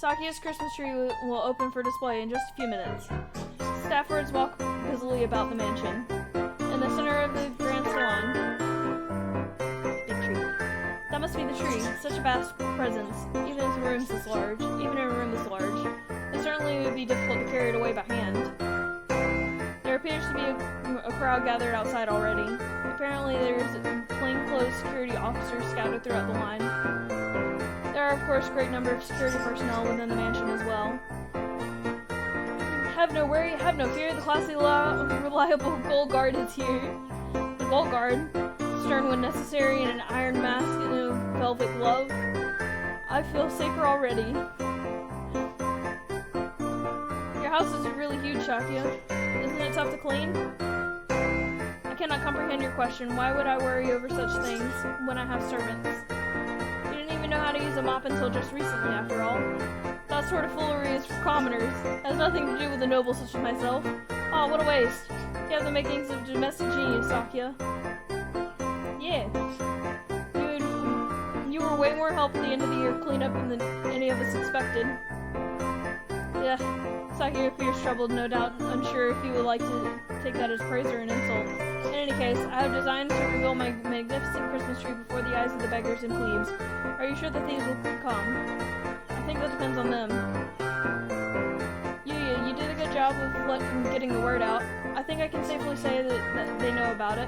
[SPEAKER 1] Sakia's Christmas tree will open for display in just a few minutes. Staffers walk busily about the mansion. In the center of the grand salon, big tree. That must be the tree. Such a vast presence, even in rooms this large. It certainly would be difficult to carry it away by hand. There appears to be a crowd gathered outside already. Apparently, there's plainclothes security officers scattered throughout the line. There are, of course, a great number of security personnel within the mansion as well. Have no worry, have no fear, the classy, reliable Gold Guard is here. The Gold Guard, stern when necessary in an iron mask and a velvet glove. I feel safer already. Your house is really huge, Shakia. Isn't it tough to clean? I cannot comprehend your question. Why would I worry over such things when I have servants? You didn't even know how to use a mop until just recently, after all. That sort of foolery is for commoners. It has nothing to do with a noble such as myself. Oh, what a waste. You have the makings of domestic genius, Sakia. Yeah. You were way more help at the end of the year cleanup than any of us expected. Yeah. Sakia appears troubled, no doubt unsure if he would like to take that as praise or an insult. In any case, I have designed to reveal my magnificent Christmas tree before the eyes of the beggars and plebes. Are you sure that these will come? I think that depends on them. You did a good job of getting the word out. I think I can safely say that they know about it.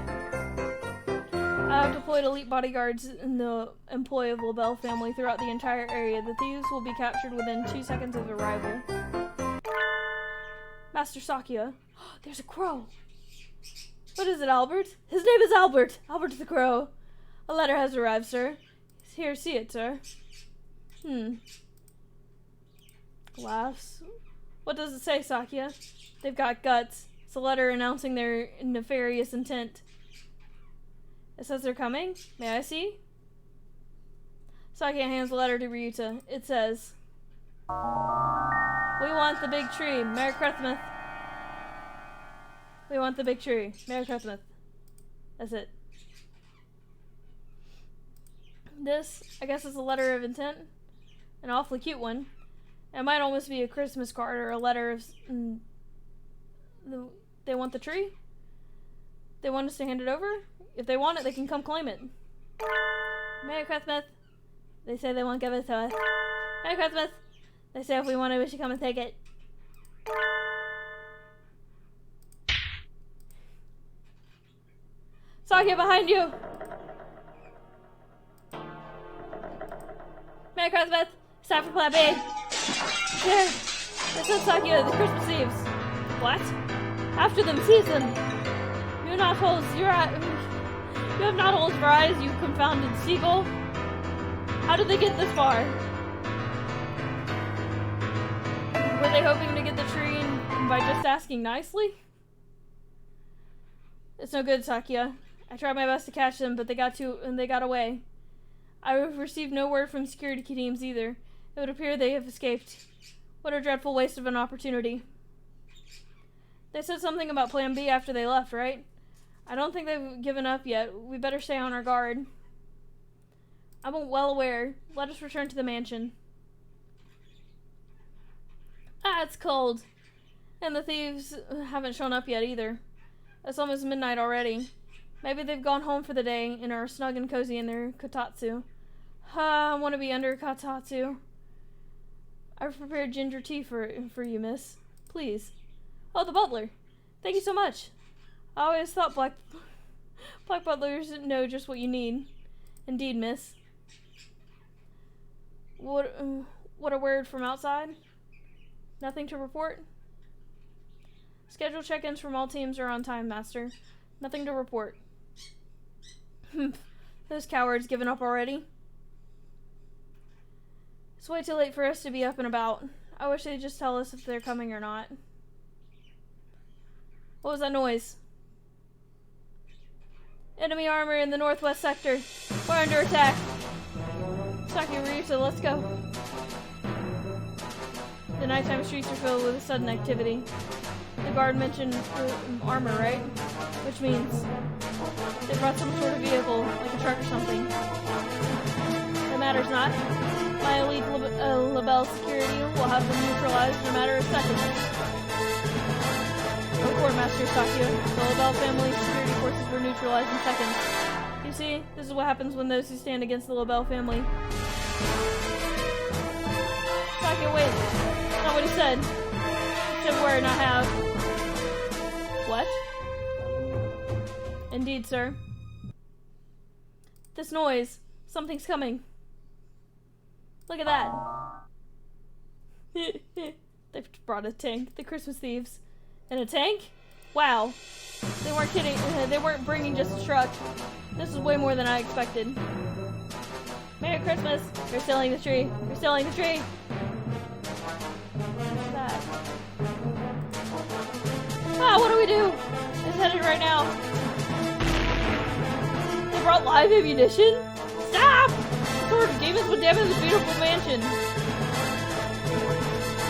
[SPEAKER 1] I have deployed elite bodyguards in the employ of LaBelle family throughout the entire area. The thieves will be captured within 2 seconds of arrival. Master Sakia. There's a crow. What is it, Albert? His name is Albert. Albert the Crow. A letter has arrived, sir. Here, see it, sir. Laughs. What does it say, Sakia? They've got guts. It's a letter announcing their nefarious intent. It says they're coming. May I see? Sakia hands the letter to Ryuta. It says, we want the big tree. Merry Christmas. We want the big tree. Merry Christmas. That's it. This, I guess, is a letter of intent. An awfully cute one. It might almost be a Christmas card or a letter of... they want the tree? They want us to hand it over? If they want it, they can come claim it. Merry Christmas. They say they won't give it to us. Merry Christmas. They say if we want it, we should come and take it. Sakia, behind you! Merry Christmas! It's time for Plan B! There! This is Sakia, the Christmas thieves! What? After them, seize them! You have not holes for eyes, you confounded seagull! How did they get this far? Were they hoping to get the tree by just asking nicely? It's no good, Sakia. I tried my best to catch them, but they got away. I have received no word from security teams either. It would appear they have escaped. What a dreadful waste of an opportunity. They said something about Plan B after they left, right? I don't think they've given up yet. We better stay on our guard. I'm well aware. Let us return to the mansion. Ah, it's cold. And the thieves haven't shown up yet either. It's almost midnight already. Maybe they've gone home for the day and are snug and cozy in their kotatsu. I want to be under a kotatsu. I've prepared ginger tea for you, miss. Please. Oh, the butler. Thank you so much. I always thought black butlers know just what you need. Indeed, miss. What a word from outside? Nothing to report? Scheduled check-ins from all teams are on time, master. Nothing to report. Those cowards given up already? It's way too late for us to be up and about. I wish they'd just tell us if they're coming or not. What was that noise? Enemy armor in the northwest sector. We're under attack. Saki Ryuta, let's go. The nighttime streets are filled with sudden activity. The guard mentioned armor, right? Which means they brought some sort of vehicle, like a truck or something. That matters not. My elite Labelle security will have them neutralized in a matter of seconds. Report, Master Sakio. The Labelle family security forces were neutralized in seconds. You see, this is what happens when those who stand against the Labelle family. Sakio, wait. That's not what he said. He said wear, not have. What? Indeed, sir. This noise. Something's coming. Look at that. They've brought a tank. The Christmas thieves. In a tank? Wow. They weren't kidding. They weren't bringing just a truck. This is way more than I expected. Merry Christmas. They're stealing the tree. They're stealing the tree. What's that? Ah, what do we do? It's headed right now. They brought live ammunition? Stop! The sword of demons would damage this beautiful mansion.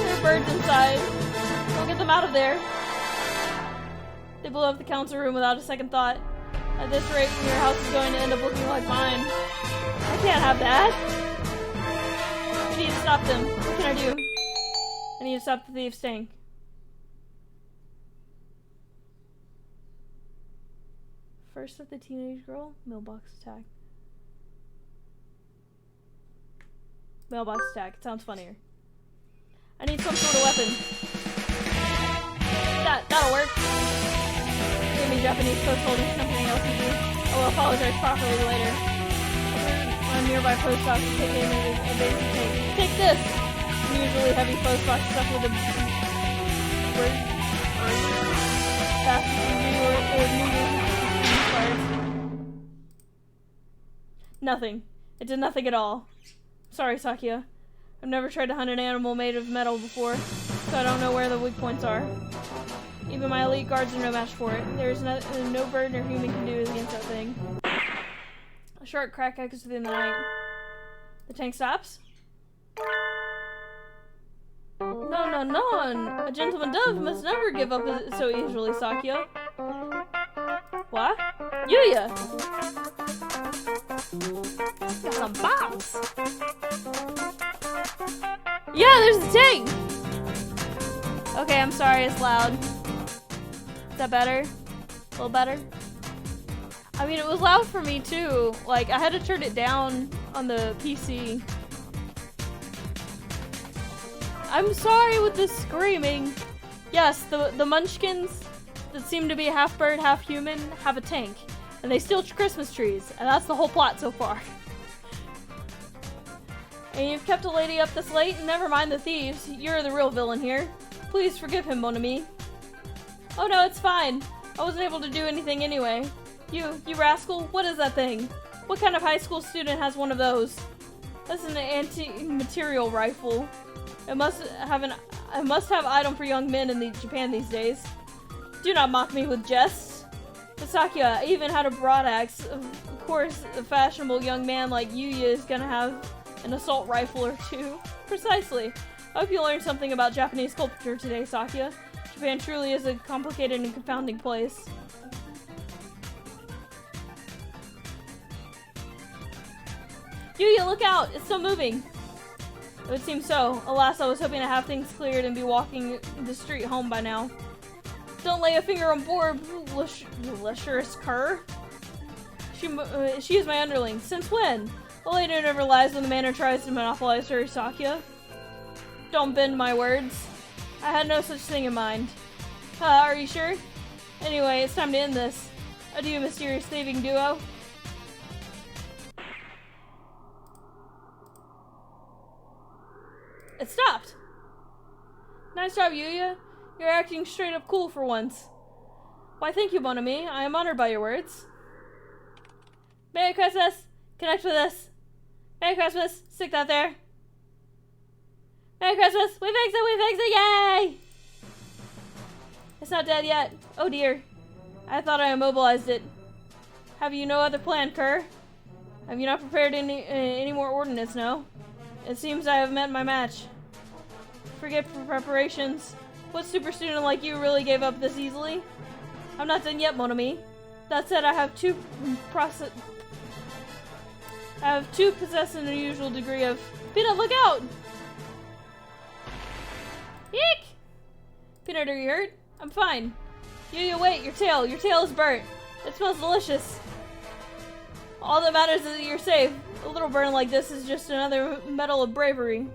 [SPEAKER 1] There are birds inside. Don't get them out of there. They blew up the council room without a second thought. At this rate, your house is going to end up looking like mine. I can't have that. I need to stop them. What can I do? I need to stop the thieves' tank. First of the teenage girl, mailbox attack. Mailbox attack. It sounds funnier. I need some sort of weapon. That'll work. Give me Japanese post holding something else to do. I will apologize properly later. A nearby post box is taking a basic tank. Take this! Usually heavy post box stuff with a Nothing. It did nothing at all. Sorry, Sakia. I've never tried to hunt an animal made of metal before, so I don't know where the weak points are. Even my elite guards are no match for it. There's no bird nor human can do against that thing. A sharp crack echoes through the night. The tank stops? No. A gentleman dove must never give up so easily, Sakya. What? Yuya! Got some bombs! Yeah, there's the tank! Okay, I'm sorry, it's loud. Is that better? A little better? I mean, it was loud for me too. Like, I had to turn it down on the PC. I'm sorry with this screaming. Yes, the munchkins that seem to be half bird, half human have a tank. And they steal Christmas trees. And that's the whole plot so far. And you've kept a lady up this late? Never mind the thieves. You're the real villain here. Please forgive him, mon ami. Oh no, it's fine. I wasn't able to do anything anyway. You rascal, what is that thing? What kind of high school student has one of those? That's an anti-material rifle. It must have a must-have item for young men in Japan these days. Do not mock me with jests. But Sakya, I even had a broadaxe. Of course, a fashionable young man like Yuya is gonna have an assault rifle or two. Precisely. I hope you learned something about Japanese culture today, Sakya. Japan truly is a complicated and confounding place. Yuya, look out! It's still moving! It would seem so. Alas, I was hoping to have things cleared and be walking the street home by now. Don't lay a finger on board, Luscious cur. She is my underling. Since when? The lady never lies when the manor tries to monopolize her Sakya. Don't bend my words. I had no such thing in mind. Are you sure? Anyway, it's time to end this. Adieu, mysterious thieving duo. It stopped! Nice job, Yuya. You're acting straight up cool for once. Why, thank you, mon ami. I am honored by your words. Merry Christmas! Connect with us. Merry Christmas! Stick that there. Merry Christmas! We fixed it! We fixed it! Yay! It's not dead yet. Oh dear. I thought I immobilized it. Have you no other plan, Kerr? Have you not prepared any more ordnance, no? It seems I have met my match. Forget preparations. What super student like you really gave up this easily? I'm not done yet, mon ami. That said, I have two possess an unusual degree of... Peanut, look out! Eek! Peanut, are you hurt? I'm fine. Yuya, wait, your tail is burnt. It smells delicious. All that matters is that you're safe. A little burn like this is just another medal of bravery.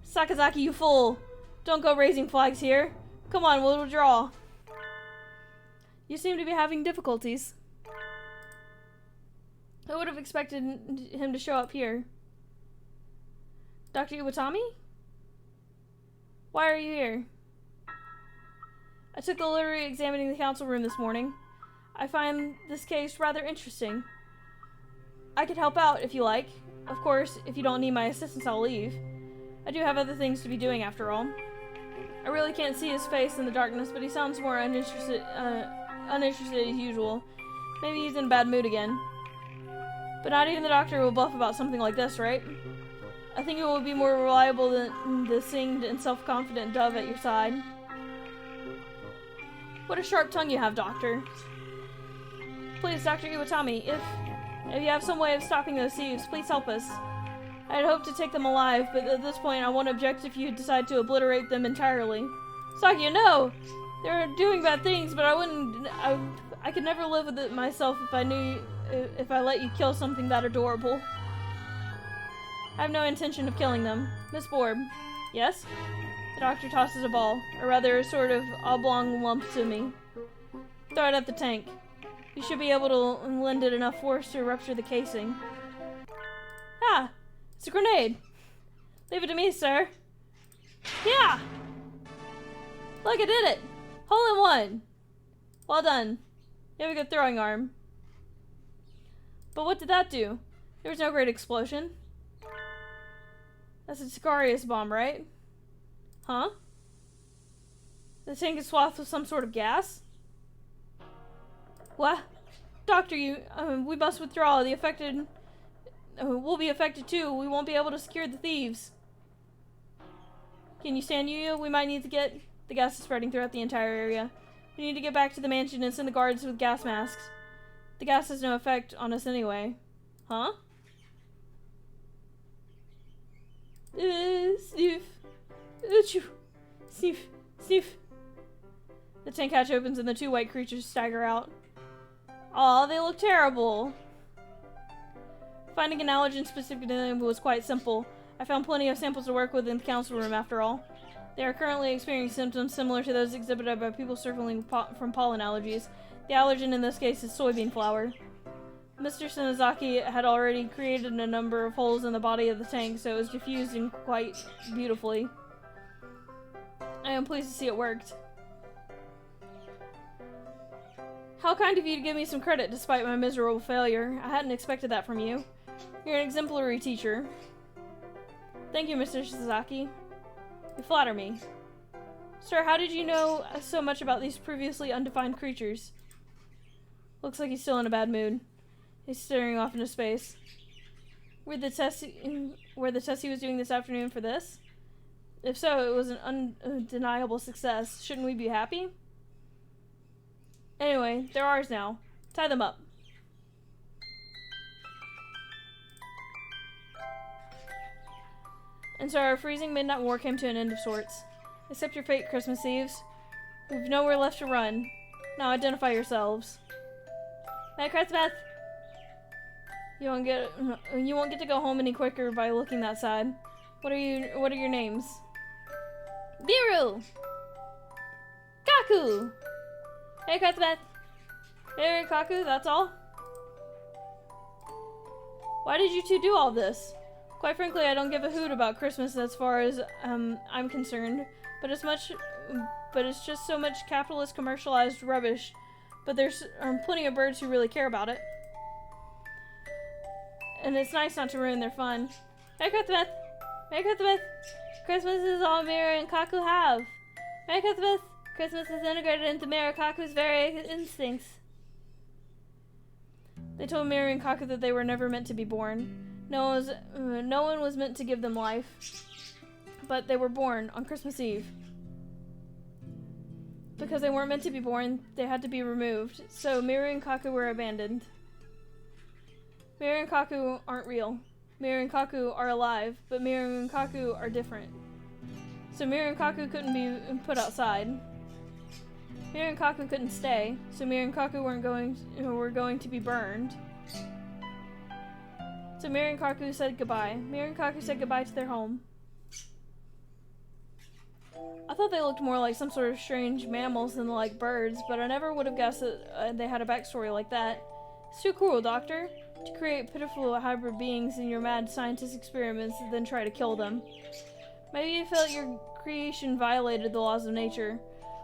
[SPEAKER 1] Sakazaki, you fool. Don't go raising flags here. Come on, we'll withdraw. You seem to be having difficulties. I would have expected him to show up here. Dr. Iwatani? Why are you here? I took the literary examining the council room this morning. I find this case rather interesting. I could help out if you like. Of course, if you don't need my assistance, I'll leave. I do have other things to be doing after all. I really can't see his face in the darkness, but he sounds more uninterested as usual. Maybe he's in a bad mood again. But not even the doctor will bluff about something like this, right? I think it will be more reliable than the singed and self-confident dove at your side. What a sharp tongue you have, Doctor. Please, Dr. Iwatani, if you have some way of stopping those thieves, please help us. I'd hoped to take them alive, but at this point I won't object if you decide to obliterate them entirely. Sakya, no! They're doing bad things, but I could never live with it myself if I let you kill something that adorable. I have no intention of killing them. Miss Borb. Yes? The doctor tosses a ball, or rather a sort of oblong lump to me. Throw it at the tank. You should be able to lend it enough force to rupture the casing. Ah! It's a grenade! Leave it to me, sir. Yeah! Look, I did it! Hole in one! Well done. You have a good throwing arm. But what did that do? There was no great explosion. That's a Sicarius bomb, right? Huh? The tank is swathed with some sort of gas? What? Doctor, we must withdraw. The affected... we'll be affected too. We won't be able to secure the thieves. Can you stand, Yuya? We might need to get... The gas is spreading throughout the entire area. We need to get back to the mansion and send the guards with gas masks. The gas has no effect on us anyway. Huh? Sniff. Achoo. Sniff. Sniff. The tank hatch opens and the two white creatures stagger out. Aw, they look terrible. Finding an allergen specific to them was quite simple. I found plenty of samples to work with in the council room after all. They are currently experiencing symptoms similar to those exhibited by people suffering from pollen allergies. The allergen in this case is soybean flour. Mr. Shinozaki had already created a number of holes in the body of the tank, so it was diffused in quite beautifully. I am pleased to see it worked. How kind of you to give me some credit despite my miserable failure. I hadn't expected that from you. You're an exemplary teacher. Thank you, Mr. Sasaki. You flatter me. Sir, how did you know so much about these previously undefined creatures? Looks like he's still in a bad mood. He's staring off into space. Were the tests he was doing this afternoon for this? If so, it was an undeniable success. Shouldn't we be happy? Anyway, they're ours now. Tie them up. And so our freezing midnight war came to an end of sorts. Accept your fate, Christmas Eves. We've nowhere left to run. Now identify yourselves. Merry Christmas! You won't get to go home any quicker by looking that side. What are your names? Biru! Kaku! Merry Christmas! Merry Kaku, that's all? Why did you two do all this? Quite frankly, I don't give a hoot about Christmas as far as I'm concerned, but it's just so much capitalist commercialized rubbish. But there's plenty of birds who really care about it. And it's nice not to ruin their fun. Merry Christmas! Merry Christmas! Christmas is all Miru and Kaku have. Merry Christmas! Christmas is integrated into Miru and Kaku's very instincts. They told Miru and Kaku that they were never meant to be born. No one was meant to give them life. But they were born on Christmas Eve. Because they weren't meant to be born, they had to be removed. So Miru and Kaku were abandoned. Miru and Kaku aren't real. Miru and Kaku are alive, but Miru and Kaku are different. So Miru and Kaku couldn't be put outside. Miru and Kaku couldn't stay, so Miru and Kaku were going to be burned. So Miru and Kaku said goodbye. Miru and Kaku said goodbye to their home. I thought they looked more like some sort of strange mammals than like birds, but I never would have guessed that they had a backstory like that. It's too cool, Doctor, to create pitiful hybrid beings in your mad scientist experiments and then try to kill them. Maybe you felt your creation violated the laws of nature,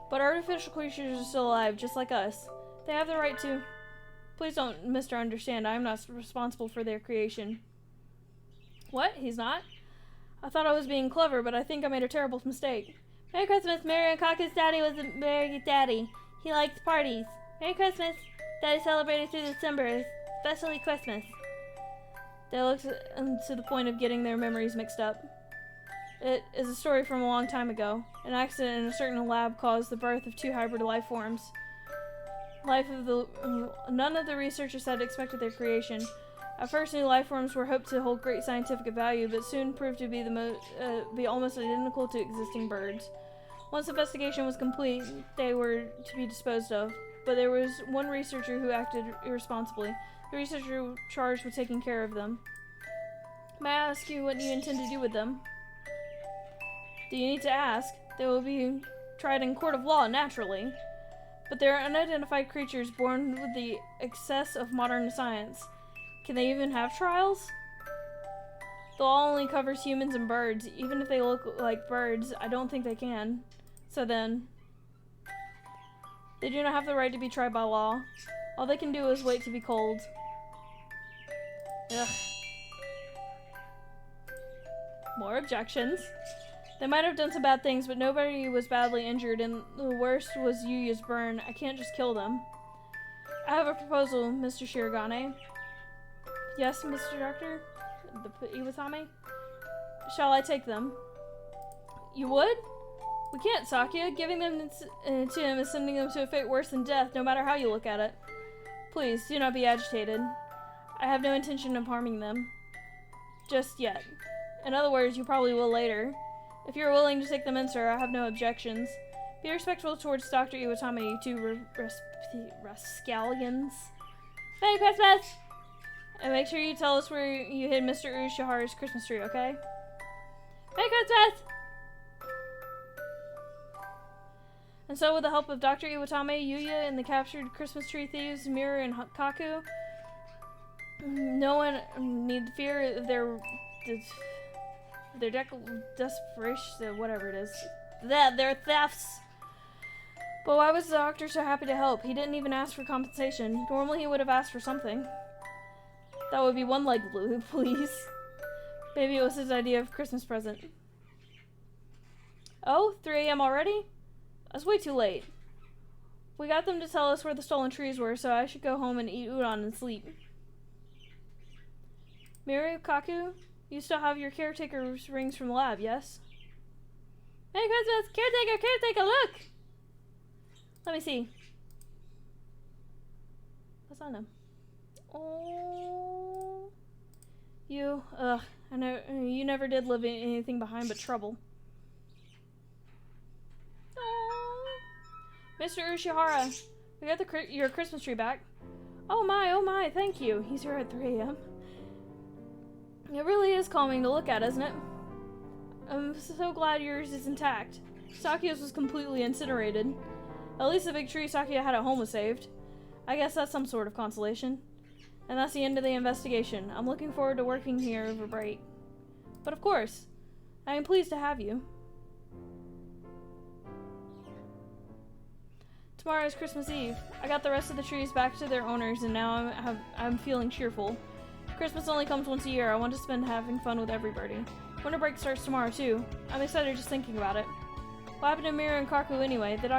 [SPEAKER 1] but artificial creatures are still alive, just like us. They have the right to... Please don't misunderstand, I am not responsible for their creation. What? He's not? I thought I was being clever, but I think I made a terrible mistake. Merry Christmas! Merry and Kaku's daddy was a very good daddy. He liked parties. Merry Christmas! Daddy celebrated through December, especially Christmas. They looked to the point of getting their memories mixed up. It is a story from a long time ago. An accident in a certain lab caused the birth of two hybrid life forms. None of the researchers had expected their creation. At first, new life forms were hoped to hold great scientific value, but soon proved to be almost identical to existing birds. Once investigation was complete, they were to be disposed of, but there was one researcher who acted irresponsibly. The researcher charged with taking care of them. May I ask you what you intend to do with them? Do you need to ask? They will be tried in court of law, naturally. But they are unidentified creatures born with the excess of modern science. Can they even have trials? The law only covers humans and birds. Even if they look like birds, I don't think they can. So then, they do not have the right to be tried by law. All they can do is wait to be culled. Ugh. More objections. They might have done some bad things, but nobody was badly injured, and the worst was Yuya's burn. I can't just kill them. I have a proposal, Mr. Shirogane. Yes, Mr. Doctor? The Iwatame? Shall I take them? You would? We can't, Sakya. Giving them to him is sending them to a fate worse than death, no matter how you look at it. Please, do not be agitated. I have no intention of harming them. Just yet. In other words, you probably will later. If you're willing to take them in, sir, I have no objections. Be respectful towards Dr. Iwatame, you two rascallions. Merry Christmas! And make sure you tell us where you hid Mr. Ushihara's Christmas tree, okay? Merry Christmas! And so, with the help of Dr. Iwatame, Yuya, and the captured Christmas tree thieves, Miru and Kaku, no one need fear their desperation, whatever it is. Their thefts. But why was the doctor so happy to help? He didn't even ask for compensation. Normally he would have asked for something. That would be one leg, please. Maybe it was his idea of Christmas present. Oh, 3 a.m. already? That's way too late. We got them to tell us where the stolen trees were, so I should go home and eat udon and sleep. Miru, Kaku, you still have your caretaker's rings from the lab, yes? Merry Christmas! Caretaker, look! Let me see. What's on them? Oh, you, I I know you never did leave anything behind but trouble. Aww. Mr. Ushihara, we got your Christmas tree back. Oh my, thank you. He's here at 3 a.m. It really is calming to look at, isn't it? I'm so glad yours is intact. Sakia's was completely incinerated. At least the big tree Sakia had at home was saved. I guess that's some sort of consolation. And that's the end of the investigation. I'm looking forward to working here over break. But of course, I am pleased to have you. Tomorrow is Christmas Eve. I got the rest of the trees back to their owners and now I'm feeling cheerful. Christmas only comes once a year. I want to spend having fun with everybody. Winter break starts tomorrow too. I'm excited just thinking about it. What happened to Mira and Kaku anyway? Did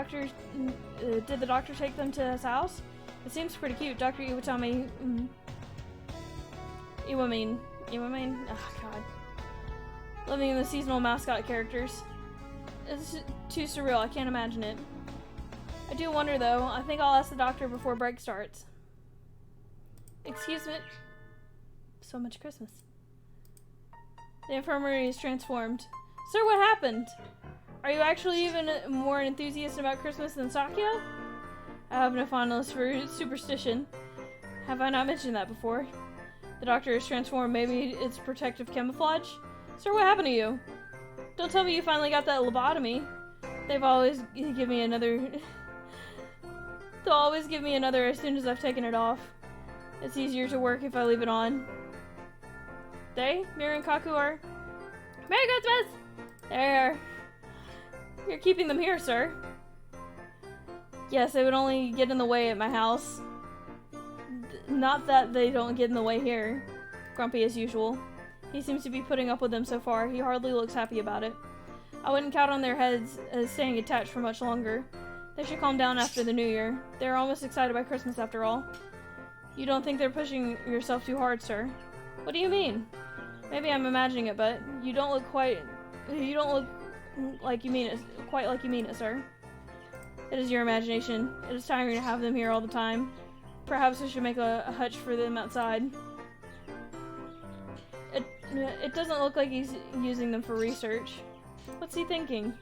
[SPEAKER 1] the doctor take them to his house? It seems pretty cute. Dr. Iwatani... Iwamin. Oh god. Living in the seasonal mascot characters. It's too surreal. I can't imagine it. I do wonder though. I think I'll ask the doctor before break starts. Excuse me. So much Christmas. The infirmary is transformed. Sir, what happened? Are you actually even more enthusiastic about Christmas than Sakia? I have no fondness for superstition. Have I not mentioned that before? The doctor is transformed. Maybe it's protective camouflage? Sir, what happened to you? Don't tell me you finally got that lobotomy. They'll always give me another as soon as I've taken it off. It's easier to work if I leave it on. They, Mira and Kaku, are... Merry Christmas! There. You're keeping them here, sir. Yes, they would only get in the way at my house. Not that they don't get in the way here. Grumpy as usual. He seems to be putting up with them so far. He hardly looks happy about it. I wouldn't count on their heads as staying attached for much longer. They should calm down after the new year. They're almost excited by Christmas after all. You don't think they're pushing yourself too hard, sir? What do you mean? Maybe I'm imagining it, but you don't look like you mean it, quite like you mean it, sir. It is your imagination. It is tiring to have them here all the time. Perhaps we should make a hutch for them outside. It doesn't look like he's using them for research. What's he thinking?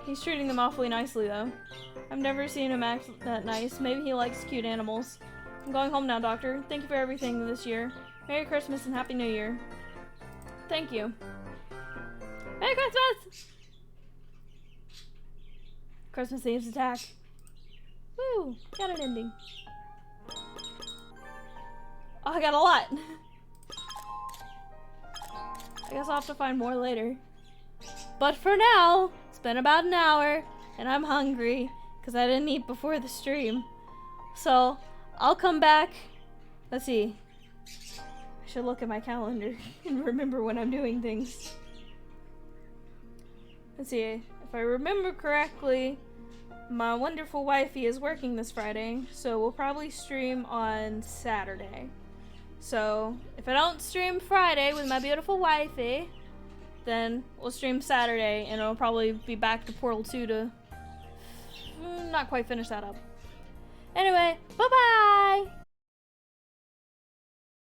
[SPEAKER 1] He's treating them awfully nicely, though. I've never seen him act that nice. Maybe he likes cute animals. I'm going home now, Doctor. Thank you for everything this year. Merry Christmas and Happy New Year. Thank you. Merry Christmas! Christmas Eve's attack. Woo! Got an ending. Oh, I got a lot. I guess I'll have to find more later. But for now, it's been about an hour, and I'm hungry, because I didn't eat before the stream. So, I'll come back. Let's see. I should look at my calendar and remember when I'm doing things. Let's see. If I remember correctly, my wonderful wifey is working this Friday, so we'll probably stream on Saturday. So, if I don't stream Friday with my beautiful wifey, then we'll stream Saturday, and it'll probably be back to Portal 2 to not quite finish that up. Anyway, bye-bye!